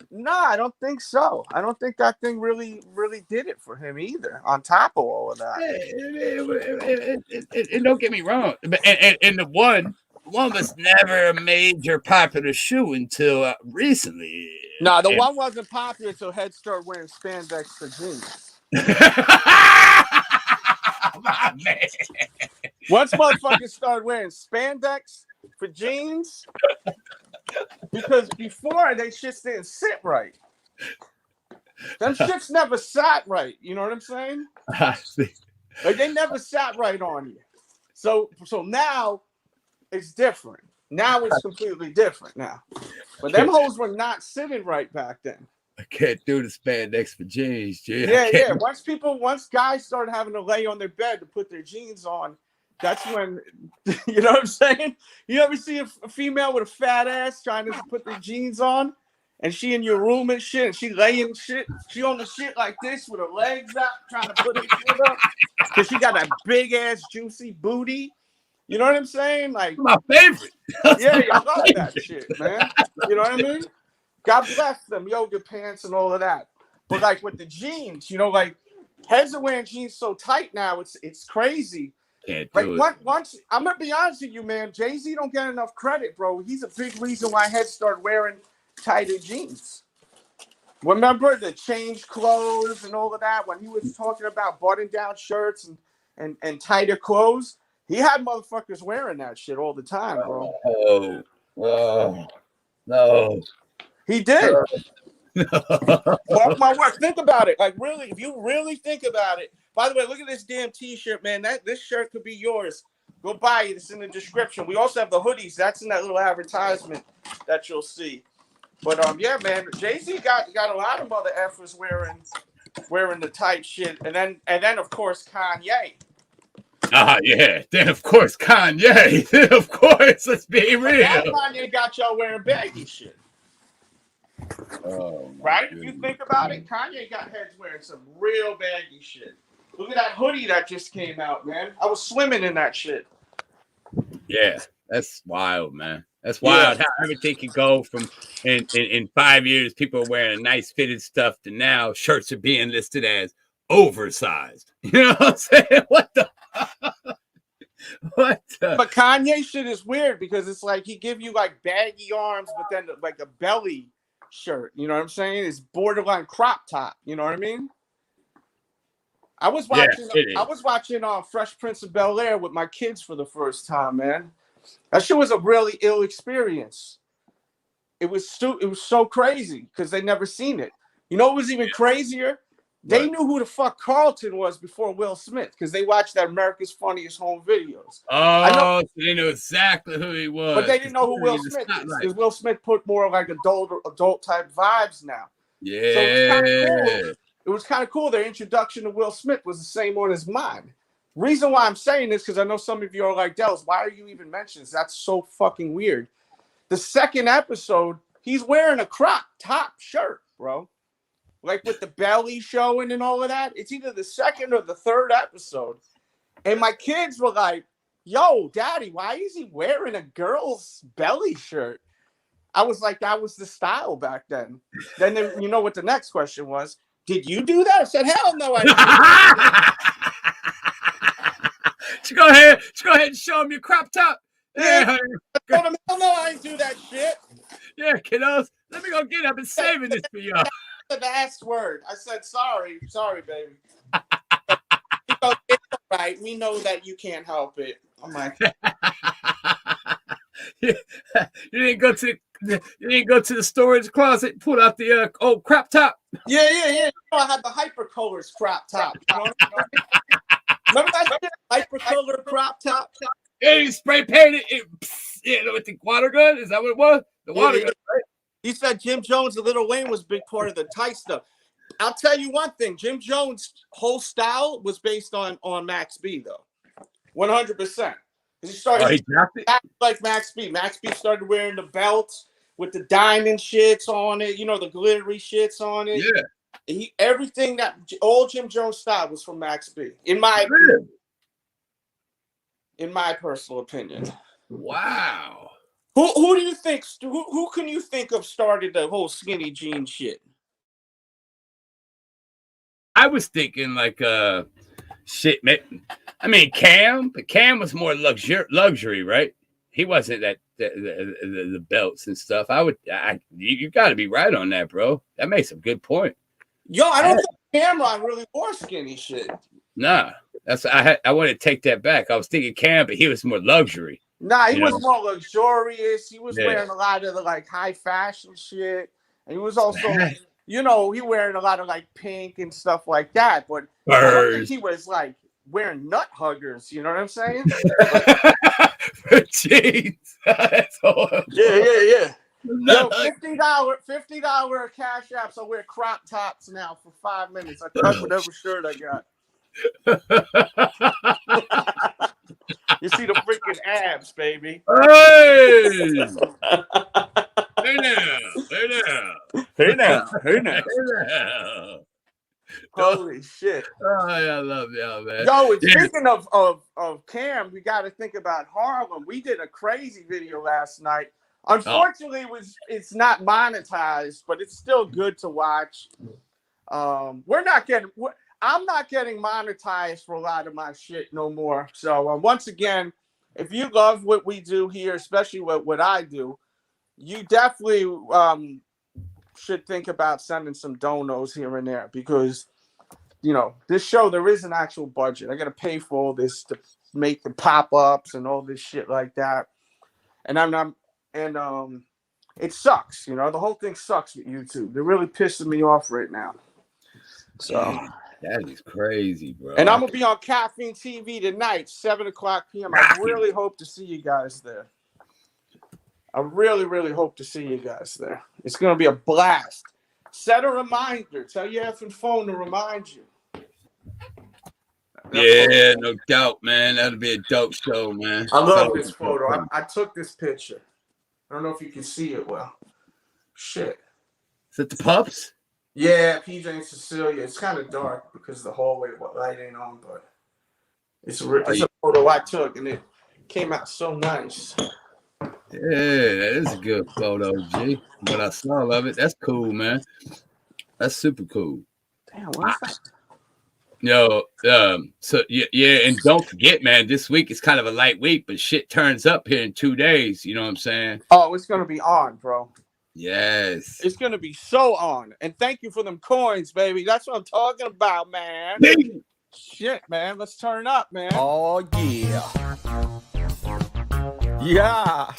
No, I don't think so. I don't think that thing really did it for him either, on top of all of that. And don't get me wrong. And the one was never a major popular shoe until recently. No, the 1 wasn't popular until Head started wearing spandex for jeans. My man. Once motherfuckers started wearing spandex for jeans, because before they shits didn't sit right. Them shits never sat right. You know what I'm saying? Like they never sat right on you. So now it's different. Now it's completely different now. But them hoes were not sitting right back then. I can't do the spandex for jeans, G. Yeah. Once guys started having to lay on their bed to put their jeans on, that's when, you know what I'm saying? You ever see a female with a fat ass trying to put their jeans on, and she in your room and shit, and she laying shit, she on the shit like this with her legs out, trying to put her shit up, because she got that big ass juicy booty. You know what I'm saying? Like my favorite. Yeah, I love that shit, man. You know what I mean? God bless them, yoga pants and all of that. But like with the jeans, you know, like heads are wearing jeans so tight now, it's crazy. Can't like do it. Once I'm gonna be honest with you, man, Jay-Z don't get enough credit, bro. He's a big reason why heads started wearing tighter jeans. Remember the change clothes and all of that when he was talking about button down shirts and tighter clothes? He had motherfuckers wearing that shit all the time, bro. Oh, no. He did. Mark my words. Think about it. Like, really, if you really think about it. By the way, look at this damn T-shirt, man. This shirt could be yours. Go buy it. It's in the description. We also have the hoodies. That's in that little advertisement that you'll see. But yeah, man, Jay-Z got a lot of mother effers wearing the tight shit, and then of course Kanye. Yeah. Then of course Kanye. Then of course, let's be real. Kanye got y'all wearing baggy shit. Oh, right? goodness. If you think about it, Kanye got heads wearing some real baggy shit. Look at that hoodie that just came out, man. I was swimming in that shit. Yeah, that's wild, man. That's wild how everything can go from in 5 years, people are wearing nice fitted stuff to now shirts are being listed as oversized. You know what I'm saying? What the? But Kanye shit is weird because it's like he give you like baggy arms, but then like a belly shirt. You know what I'm saying? It's borderline crop top. You know what I mean? I was watching Fresh Prince of Bel-Air with my kids for the first time, man. That shit was a really ill experience. It was so crazy because they never seen it. You know what was even crazier? They knew who the fuck Carlton was before Will Smith because they watched that America's Funniest Home Videos. Oh, so they knew exactly who he was. But they didn't know who Will Smith is because Will Smith put more like adult type vibes now. Yeah. So it was kind of cool. It was kind of cool. Their introduction to Will Smith was the same one as mine. Reason why I'm saying this because I know some of you are like, Delz, why are you even mentioning this? That's so fucking weird. The second episode, he's wearing a crop top shirt, bro. Like with the belly showing and all of that. It's either the second or the third episode. And my kids were like, yo, daddy, why is he wearing a girl's belly shirt? I was like, that was the style back then. Then you know what the next question was? Did you do that? I said, hell no, I didn't. Go ahead and show him your crop top. Yeah, I told him, hell no, I didn't do that shit. Yeah, kiddos, let me go get it. I've been saving this for y'all. The last word. I said, sorry, baby. He goes, it's all right. We know that you can't help it. I'm like, you didn't go to the storage closet, pull out the old crop top. Yeah. You know, I had the hypercolors crop top. You know? Remember that hypercolor crop top? Yeah, you spray painted it. Yeah, with the water gun. Is that what it was? The water gun, right? He said Jim Jones and Lil Wayne was a big part of the tight stuff. I'll tell you one thing. Jim Jones' whole style was based on Max B, though. 100%. He started like Max B. Max B started wearing the belts with the diamond shits on it, you know, the glittery shits on it. Yeah. Everything that old Jim Jones style was from Max B. In my personal opinion. Wow. Who do you think? Who can you think of started the whole skinny jean shit? I was thinking like shit, man. I mean, Cam, but Cam was more luxury, right? He wasn't that the belts and stuff. You got to be right on that, bro. That makes a good point. Yo, I don't think Cameron really wore skinny shit. Nah, I want to take that back. I was thinking Cam, but he was more luxury. Nah, he was more luxurious. He was wearing a lot of the like high fashion shit, and he was also, you know, he wearing a lot of like pink and stuff like that. But I don't think he was like wearing nut huggers. You know what I'm saying? Jeez, that's horrible. Yeah. Yo, $50 Cash Apps. I wear crop tops now for 5 minutes. I cut whatever shirt I got. You see the freaking abs, baby. Hey! Hey now. Holy shit. Oh, I love y'all, man. Yo, speaking of Cam, we got to think about Harlem. We did a crazy video last night. Unfortunately, it's not monetized, but it's still good to watch. I'm not getting monetized for a lot of my shit no more. So once again, if you love what we do here, especially what I do, you definitely should think about sending some donos here and there, because you know this show, there is an actual budget. I got to pay for all this to make the pop-ups and all this shit like that, and it sucks. You know, the whole thing sucks with YouTube. They're really pissing me off right now. So. That is crazy, bro. And I'm going to be on Caffeine TV tonight, 7:00 p.m. I really hope to see you guys there. I really, really hope to see you guys there. It's going to be a blast. Set a reminder. Tell your effing phone to remind you. Yeah, no doubt, man. That'll be a dope show, man. I love this photo. I took this picture. I don't know if you can see it well. Shit. Is it the pups? Yeah, PJ and Cecilia. It's kind of dark because the hallway light ain't on, but it's a photo I took, and it came out so nice. Yeah, that is a good photo, G. But I saw of it. That's cool, man. That's super cool. Damn, what's that? Yo, so yeah, and don't forget, man, this week is kind of a light week, but shit turns up here in 2 days. You know what I'm saying? Oh, it's gonna be on, bro. Yes. It's going to be so on. And thank you for them coins, baby. That's what I'm talking about, man. Shit, man. Let's turn up, man. Oh, yeah. Yeah.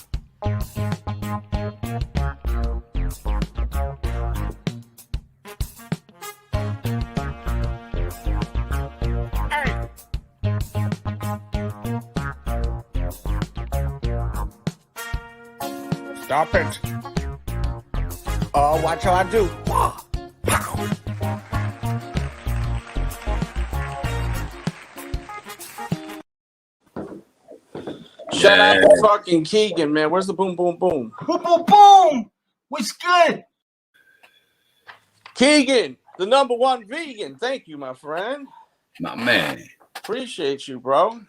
Hey. Stop it. Oh, watch how I do. Shout out to fucking Keegan, man. Where's the boom, boom, boom? Boom, boom, boom. What's good? Keegan, the #1 vegan. Thank you, my friend. My man. Appreciate you, bro.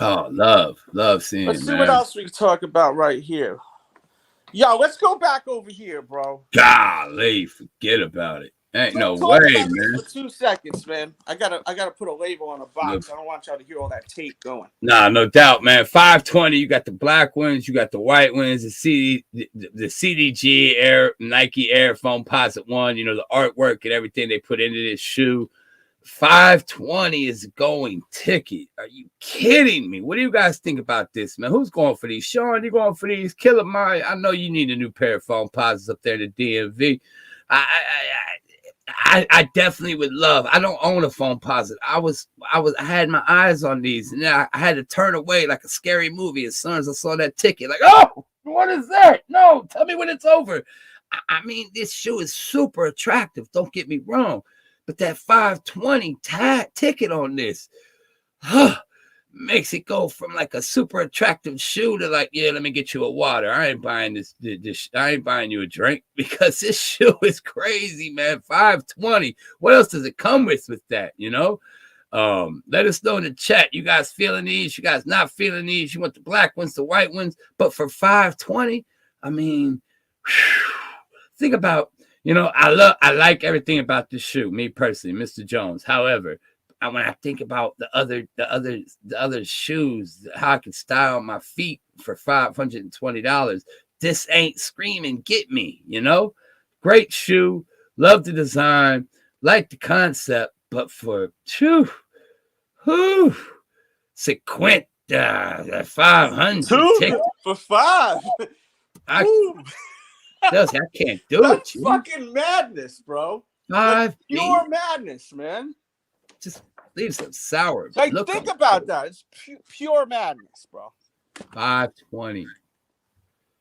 Oh, love seeing Let's it, see man. what else we can talk about right here. Yo, let's go back over here, bro. Golly, forget about it. Ain't no way, man. For 2 seconds, man. I gotta put a label on a box. I don't want y'all to hear all that tape going. Nah, no doubt, man. 520. You got the black ones, you got the white ones, the CDG Air Nike Air Foam Posit 1. You know, the artwork and everything they put into this shoe. 520 is going ticket. Are you kidding me? What do you guys think about this, man? Who's going for these? Sean, you going for these? Killer Mari, I know you need a new pair of foam posits up there in the DMV. I definitely would love. I don't own a phone posit. I had my eyes on these, and I had to turn away like a scary movie as soon as I saw that ticket. Like, oh, what is that? No, tell me when it's over. I mean, this shoe is super attractive. Don't get me wrong, but that 520 ticket on this, makes it go from like a super attractive shoe to like, yeah, let me get you a water. I ain't buying this. I ain't buying you a drink because this shoe is crazy, man. 520. What else does it come with that? You know? Let us know in the chat. You guys feeling these? You guys not feeling these? You want the black ones, the white ones? But for 520, I mean, think about, you know, I like everything about this shoe, me personally, Mr. Jones. However, when I think about the other shoes, how I can style my feet for $520, this ain't screaming get me, you know? Great shoe, love the design, like the concept, but for Sequenta, 500 for $5. I can't do That's it. fucking madness, bro. Like pure madness, man. Just leave some sour. Like, think about that. It's pure madness, bro. 520.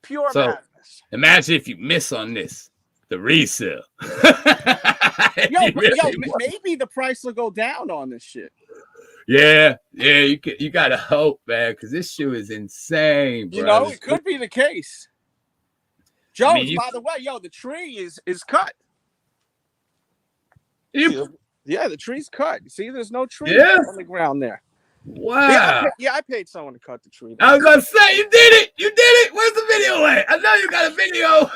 Pure madness. Imagine if you miss on this, the resale. Maybe the price will go down on this shit. Yeah, you gotta hope, man, because this shoe is insane, bro. You know, it could be the case. Jones, by the way, the tree is cut. Yeah, the tree's cut. You see, there's no tree on the ground there. Wow. I paid someone to cut the tree. I was gonna say, you did it. You did it. Where's the video at? I know you got a video.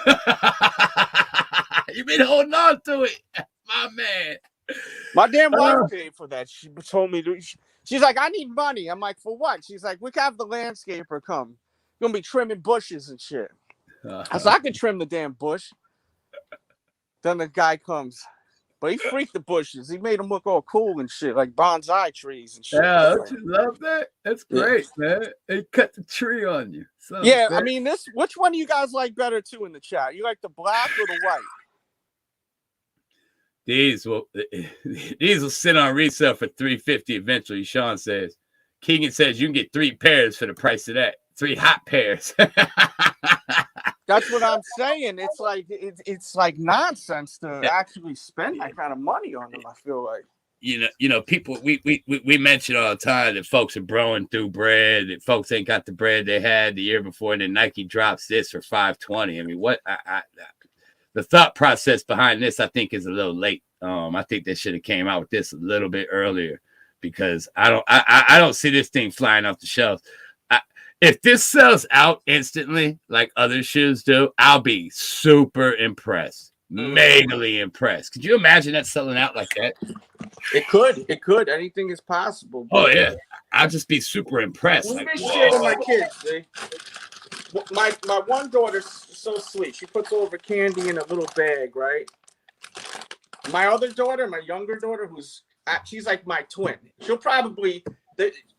You've been holding on to it, my man. My damn wife paid for that. She told me she's like, I need money. I'm like, for what? She's like, we can have the landscaper come. You're gonna be trimming bushes and shit. I said, I can trim the damn bush. Then the guy comes. But he freaked the bushes. He made them look all cool and shit, like bonsai trees and shit. Yeah, don't you love that? That's great, man. They cut the tree on you. I mean, which one do you guys like better too in the chat? You like the black or the white? These will sit on resale for $350 eventually, Sean says. Keegan says you can get 3 pairs for the price of that. 3 hot pairs. That's what I'm saying. It's like nonsense to actually spend that kind of money on them. I feel like you know, people we mention all the time that folks are blowing through bread. That folks ain't got the bread they had the year before, and then Nike drops this for $520. I mean, what? The thought process behind this, I think, is a little late. I think they should have came out with this a little bit earlier because I don't see this thing flying off the shelves. If this sells out instantly, like other shoes do, I'll be super impressed. Megally impressed. Could you imagine that selling out like that? It could. Anything is possible. Oh, yeah. I'll just be super impressed. We've been sharing my kids, see? My one daughter's so sweet. She puts all of her candy in a little bag, right? My other daughter, my younger daughter, she's like my twin. She'll probably...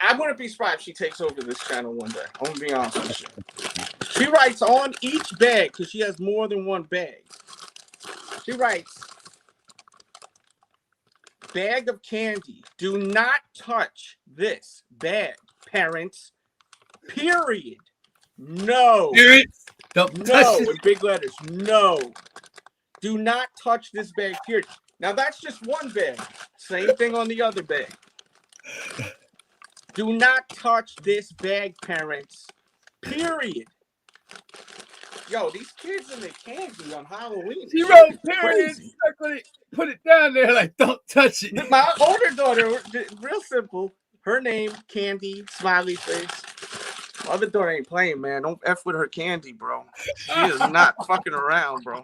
I wouldn't be surprised if she takes over this channel one day. I'm going to be honest with you. She writes on each bag, because she has more than one bag. She writes, bag of candy. Do not touch this bag, parents. Period. No. Don't touch it. In big letters. No. Do not touch this bag, period. Now, that's just one bag. Same thing on the other bag. Do not touch this bag, parents. Period. Yo, these kids and their candy on Halloween. She wrote period. Put it down there like, don't touch it. My older daughter, real simple. Her name, Candy, smiley face. My other daughter ain't playing, man. Don't F with her candy, bro. She is not fucking around, bro.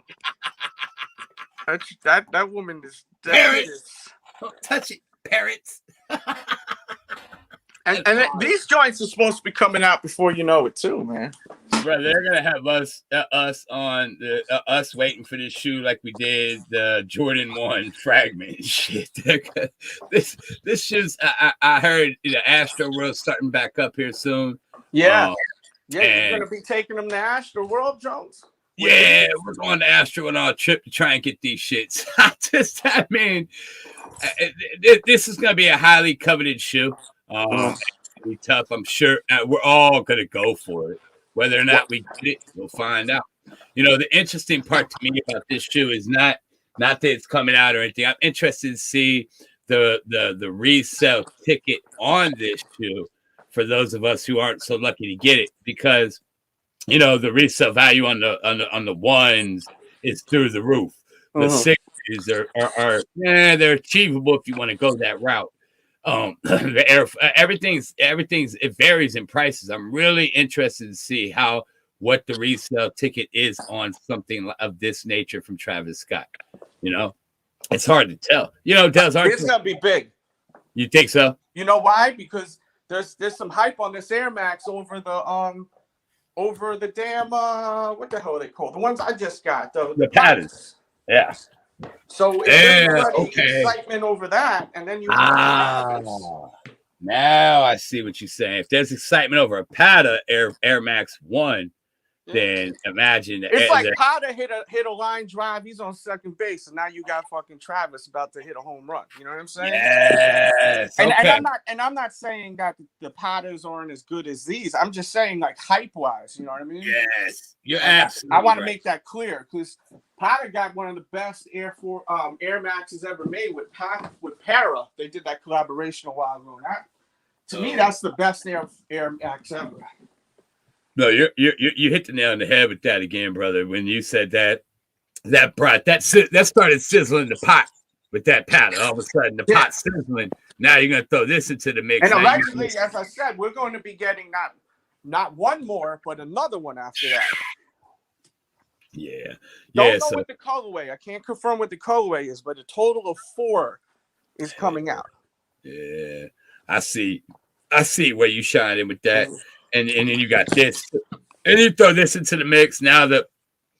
That woman is... Parents. Don't touch it, parents. And these joints are supposed to be coming out before you know it too, man. Bro, they're gonna have us on us waiting for this shoe like we did the Jordan 1 fragment shit. This shoe's I heard the Astro World starting back up here soon. Yeah, you're gonna be taking them to Astro World, Jones. Yeah, we're going to Astro on our trip to try and get these shits. I mean, this is going to be a highly coveted shoe. It's gonna be tough, I'm sure. We're all going to go for it. Whether or not we get it, we'll find out. You know, the interesting part to me about this shoe is not that it's coming out or anything. I'm interested to see the resale ticket on this shoe for those of us who aren't so lucky to get it, because you know the resale value on the ones is through the roof. The sixes are they're achievable if you want to go that route. Everything's it varies in prices. I'm really interested to see what the resale ticket is on something of this nature from Travis Scott. You know, it's hard to tell. You know, Delz, it's gonna be big. You think so? You know why? Because there's some hype on this Air Max over the damn what the hell are they called? The ones I just got, the patterns. Yeah. So if there's excitement over that, and then you now I see what you're saying. If there's excitement over a Pata Air Max 1, then imagine it's like Pata hit a line drive. He's on second base, and now you got fucking Travis about to hit a home run. You know what I'm saying? Yes. And I'm not saying that the Patas aren't as good as these. I'm just saying like hype wise. You know what I mean? Yes. You're absolutely. I want to make that clear because Pata got one of the best Air Maxes ever made with Para. They did that collaboration a while ago. To me, that's the best Air Max ever. No, you hit the nail on the head with that again, brother. When you said that started sizzling the pot with that Pata. All of a sudden, the pot's sizzling. Now you're gonna throw this into the mix. And allegedly, as I said, we're going to be getting not one more, but another one after that. Yeah. Don't know what the colorway. I can't confirm what the colorway is, but a total of 4 is coming out. Yeah, I see where you shine in with that. And then you got this, and you throw this into the mix. Now the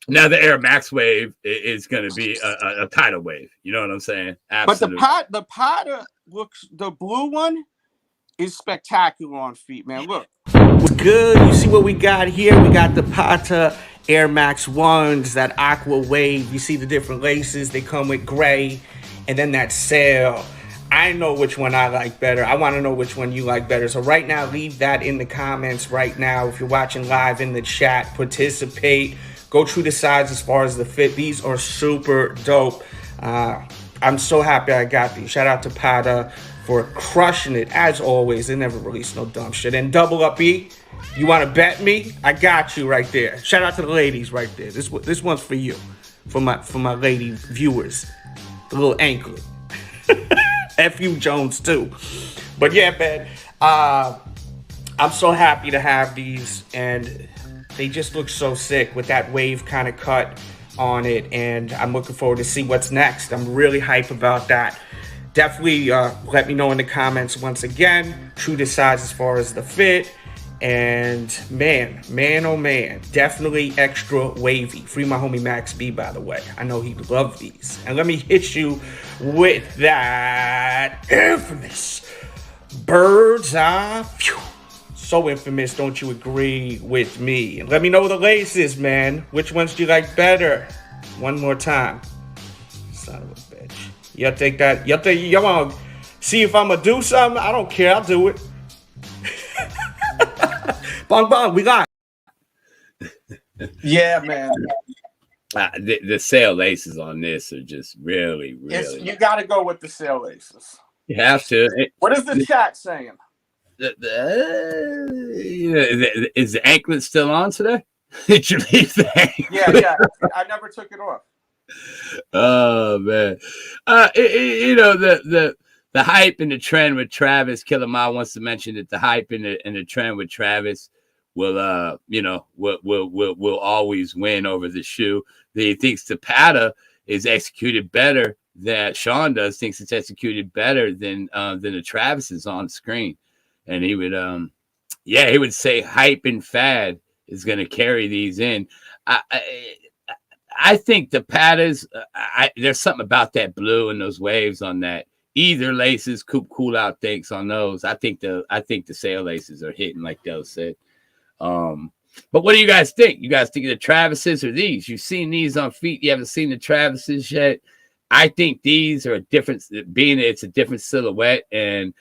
Air Max wave is going to be a tidal wave. You know what I'm saying? Absolutely. But the Pata looks, the blue one is spectacular on feet, man. Look, We're good. You see what we got here? We got the Pata Air Max 1s, that aqua wave. You see the different laces. They come with gray, and then that sail. I know which one I like better. I want to know which one you like better. So right now, leave that in the comments right now. If you're watching live in the chat, participate. Go through the sides as far as the fit. These are super dope. I'm so happy I got these. Shout out to Pata for crushing it. As always, they never release no dumb shit. And Double Up E, you want to bet me? I got you right there. Shout out to the ladies right there. This one's for you, for my lady viewers. The little anklet. F.U. Jones too. But yeah, man, I'm so happy to have these, and they just look so sick with that wave kind of cut on it, and I'm looking forward to see what's next. I'm really hype about that. Definitely let me know in the comments once again. True to size as far as the fit. And man, oh man, definitely extra wavy. Free my homie Max B, by the way. I know he'd love these. And let me hit you with that infamous bird's eye. Phew. So infamous, don't you agree with me? And let me know the laces, man. Which ones do you like better? One more time. Son of a bitch. Y'all take that. Y'all want to see if I'm going to do something? I don't care. I'll do it. Bong, we got. yeah, man. The sail laces on this are just really. You got to go with the sail laces. You have to. What is the chat saying? Is the anklet still on today? Did you leave the anklet? Yeah. I never took it off. Oh man, the hype and the trend with Travis. Killer Ma wants to mention that the hype and the trend with Travis will always win over the shoe. He thinks the Pata is executed better than Sean does. Thinks it's executed better than the Travis's on screen, and he would he would say hype and fad is going to carry these in. I think the Patas, there's something about that blue and those waves on that. Either laces, cool out thinks on those. I think the sail laces are hitting like Delz said. But what do you guys think? You guys think of the Travises or these? You've seen these on feet. You haven't seen the Travises yet. I think these are a different, being it's a different silhouette. And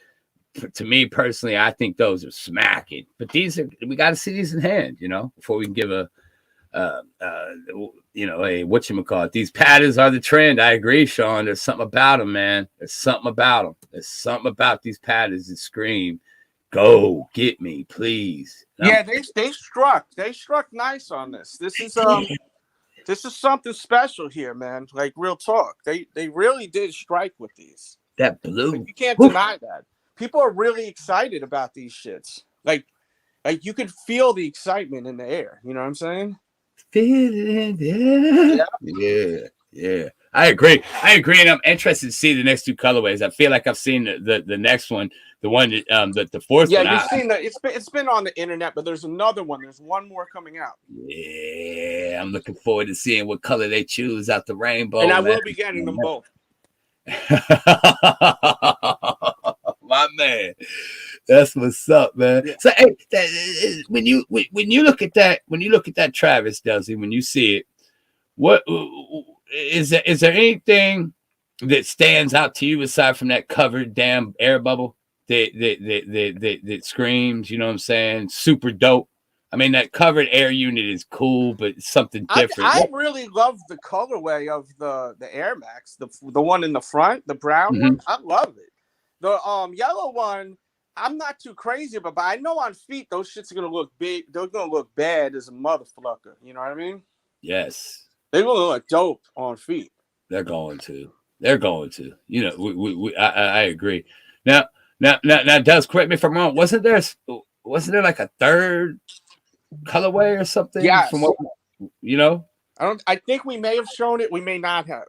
to me personally, I think those are smacking. But these are, we got to see these in hand, you know, before we can give a, you know, a whatchamacallit. These patterns are the trend. I agree, Sean. There's something about them, man. There's something about them. There's something about these patterns that scream, go get me, please. Yeah, they struck nice on this. This is something special here, man. Like real talk. They really did strike with these. That blue. Like, you can't deny that. People are really excited about these shits. Like you could feel the excitement in the air. You know what I'm saying? Feel it in there. Yeah. I agree, and I'm interested to see the next two colorways. I feel like I've seen the next one, the one that the fourth one. Yeah, you've seen that. It's been on the internet, but there's another one. There's one more coming out. Yeah, I'm looking forward to seeing what color they choose out the rainbow. And I will be getting them both. My man, that's what's up, man. Yeah. So hey, when you look at that Travis Delz, when you see it, what is there anything that stands out to you aside from that covered damn air bubble that screams, you know what I'm saying, super dope? I mean, that covered air unit is cool, but it's something different. I really love the colorway of the Air Max, the one in the front, the brown one. I love it. The yellow one, I'm not too crazy about, but I know on feet those shits are gonna look big. They're gonna look bad as a motherfucker. You know what I mean? Yes. They're gonna look dope on feet. They're going to. You know, I agree. Now, Delz, correct me if I'm wrong. Wasn't there like a third colorway or something? Yeah. From what, you know, I think we may have shown it. We may not have.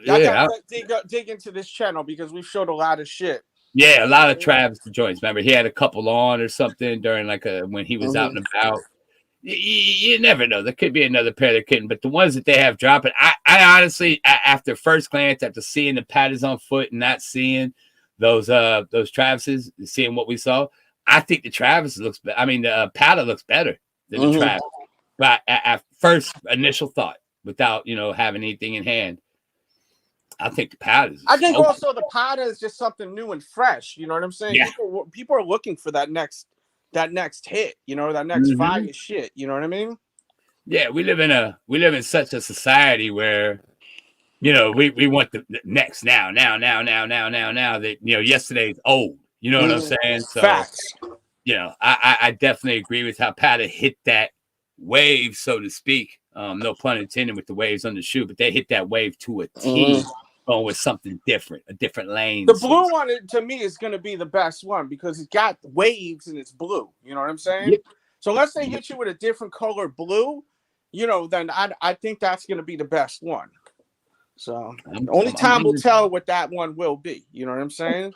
Yeah. I gotta dig into this channel because we've showed a lot of shit. Yeah, a lot of Travis joints. Remember, he had a couple on or something during like when he was out and about. You never know. There could be another pair that couldn't, but the ones that they have dropping, I honestly, after first glance, after seeing the patterns on foot and not seeing those Travises, seeing what we saw, I think the Travis looks. I mean, the pattern looks better than the Travis. But at first initial thought, without having anything in hand, I think the pattern. I think also the pattern is just something new and fresh. You know what I'm saying? Yeah. People are looking for that next hit, that next fire shit. You know what I mean? Yeah, we live in such a society where, we want the next now that, yesterday's old. You know what I'm saying? So, facts. I definitely agree with how Pata hit that wave, so to speak. No pun intended with the waves on the shoe, but they hit that wave to a T. Going with something different, a different lane. The blue one, to me, is going to be the best one because it's got waves and it's blue. You know what I'm saying? Yep. So unless they hit you with a different color blue, then I think that's going to be the best one. So only time will tell what that one will be. You know what I'm saying?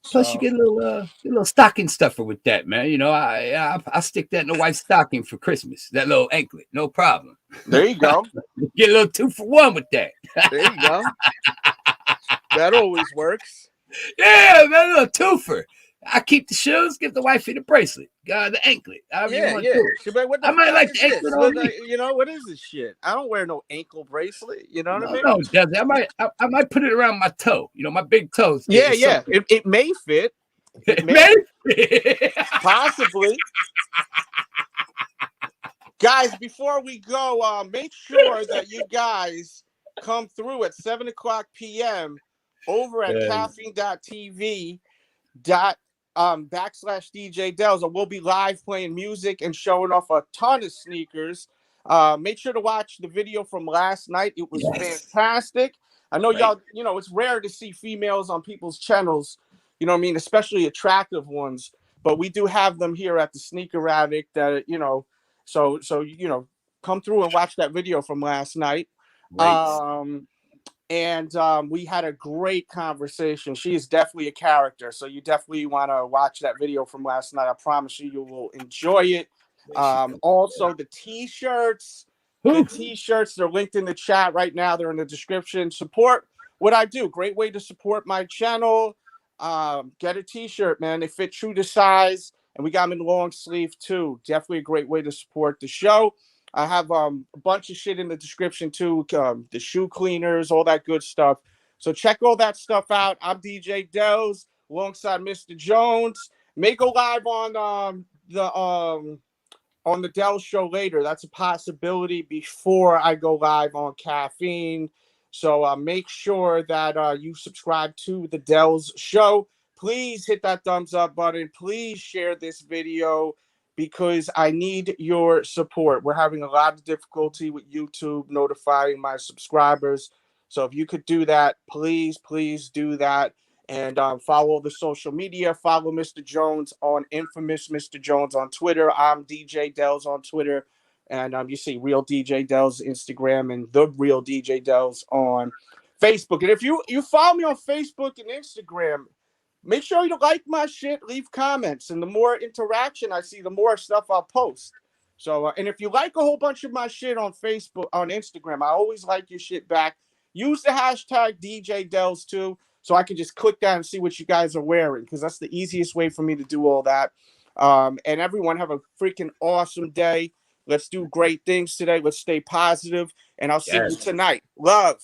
Plus you get a little stocking stuffer with that, man. I stick that in a white stocking for Christmas. That little anklet, no problem. There you go. Get a little 2-for-1 with that. There you go. That always works. Yeah, man, a little twofer. I keep the shoes, give the wifey the bracelet, the anklet. Yeah. Like, I might like the anklet on me. What is this shit? I don't wear no ankle bracelet. You know what I mean? No, I might put it around my toe. My big toes. Yeah. It may fit. It may possibly. Guys, before we go, make sure that you guys come through at 7:00 p.m. over at caffeine.tv /DJ Delz, and we'll be live playing music and showing off a ton of sneakers. Make sure to watch the video from last night. It was fantastic. I know y'all, it's rare to see females on people's channels, especially attractive ones, but we do have them here at the Sneaker Addict that, so come through and watch that video from last night. And we had a great conversation. She is definitely a character, so you definitely want to watch that video from last night. I promise you will enjoy it. Also, the t-shirts, they're linked in the chat right now. They're in the description. Support what I do. Great way to support my channel. Get a t-shirt, man. They fit true to size, and we got them in long sleeve too. Definitely a great way to support the show. I have a bunch of shit in the description too, the shoe cleaners, all that good stuff. So check all that stuff out. I'm DJ Delz alongside Mr. Jones. May go live on the Delz show later. That's a possibility before I go live on Caffeine. So make sure that you subscribe to the Delz show. Please hit that thumbs up button. Please share this video because I need your support. We're having a lot of difficulty with YouTube notifying my subscribers. So if you could do that, please do that. And follow the social media. Follow Mr. Jones on Infamous Mr. Jones on Twitter. I'm DJ Delz on Twitter. And you see Real DJ Delz Instagram and The Real DJ Delz on Facebook. And if you follow me on Facebook and Instagram, make sure you like my shit, leave comments. And the more interaction I see, the more stuff I'll post. So, and if you like a whole bunch of my shit on Facebook, on Instagram, I always like your shit back. Use the hashtag DJ Delz too, so I can just click that and see what you guys are wearing, because that's the easiest way for me to do all that. And everyone have a freaking awesome day. Let's do great things today. Let's stay positive, and I'll see you tonight. Love.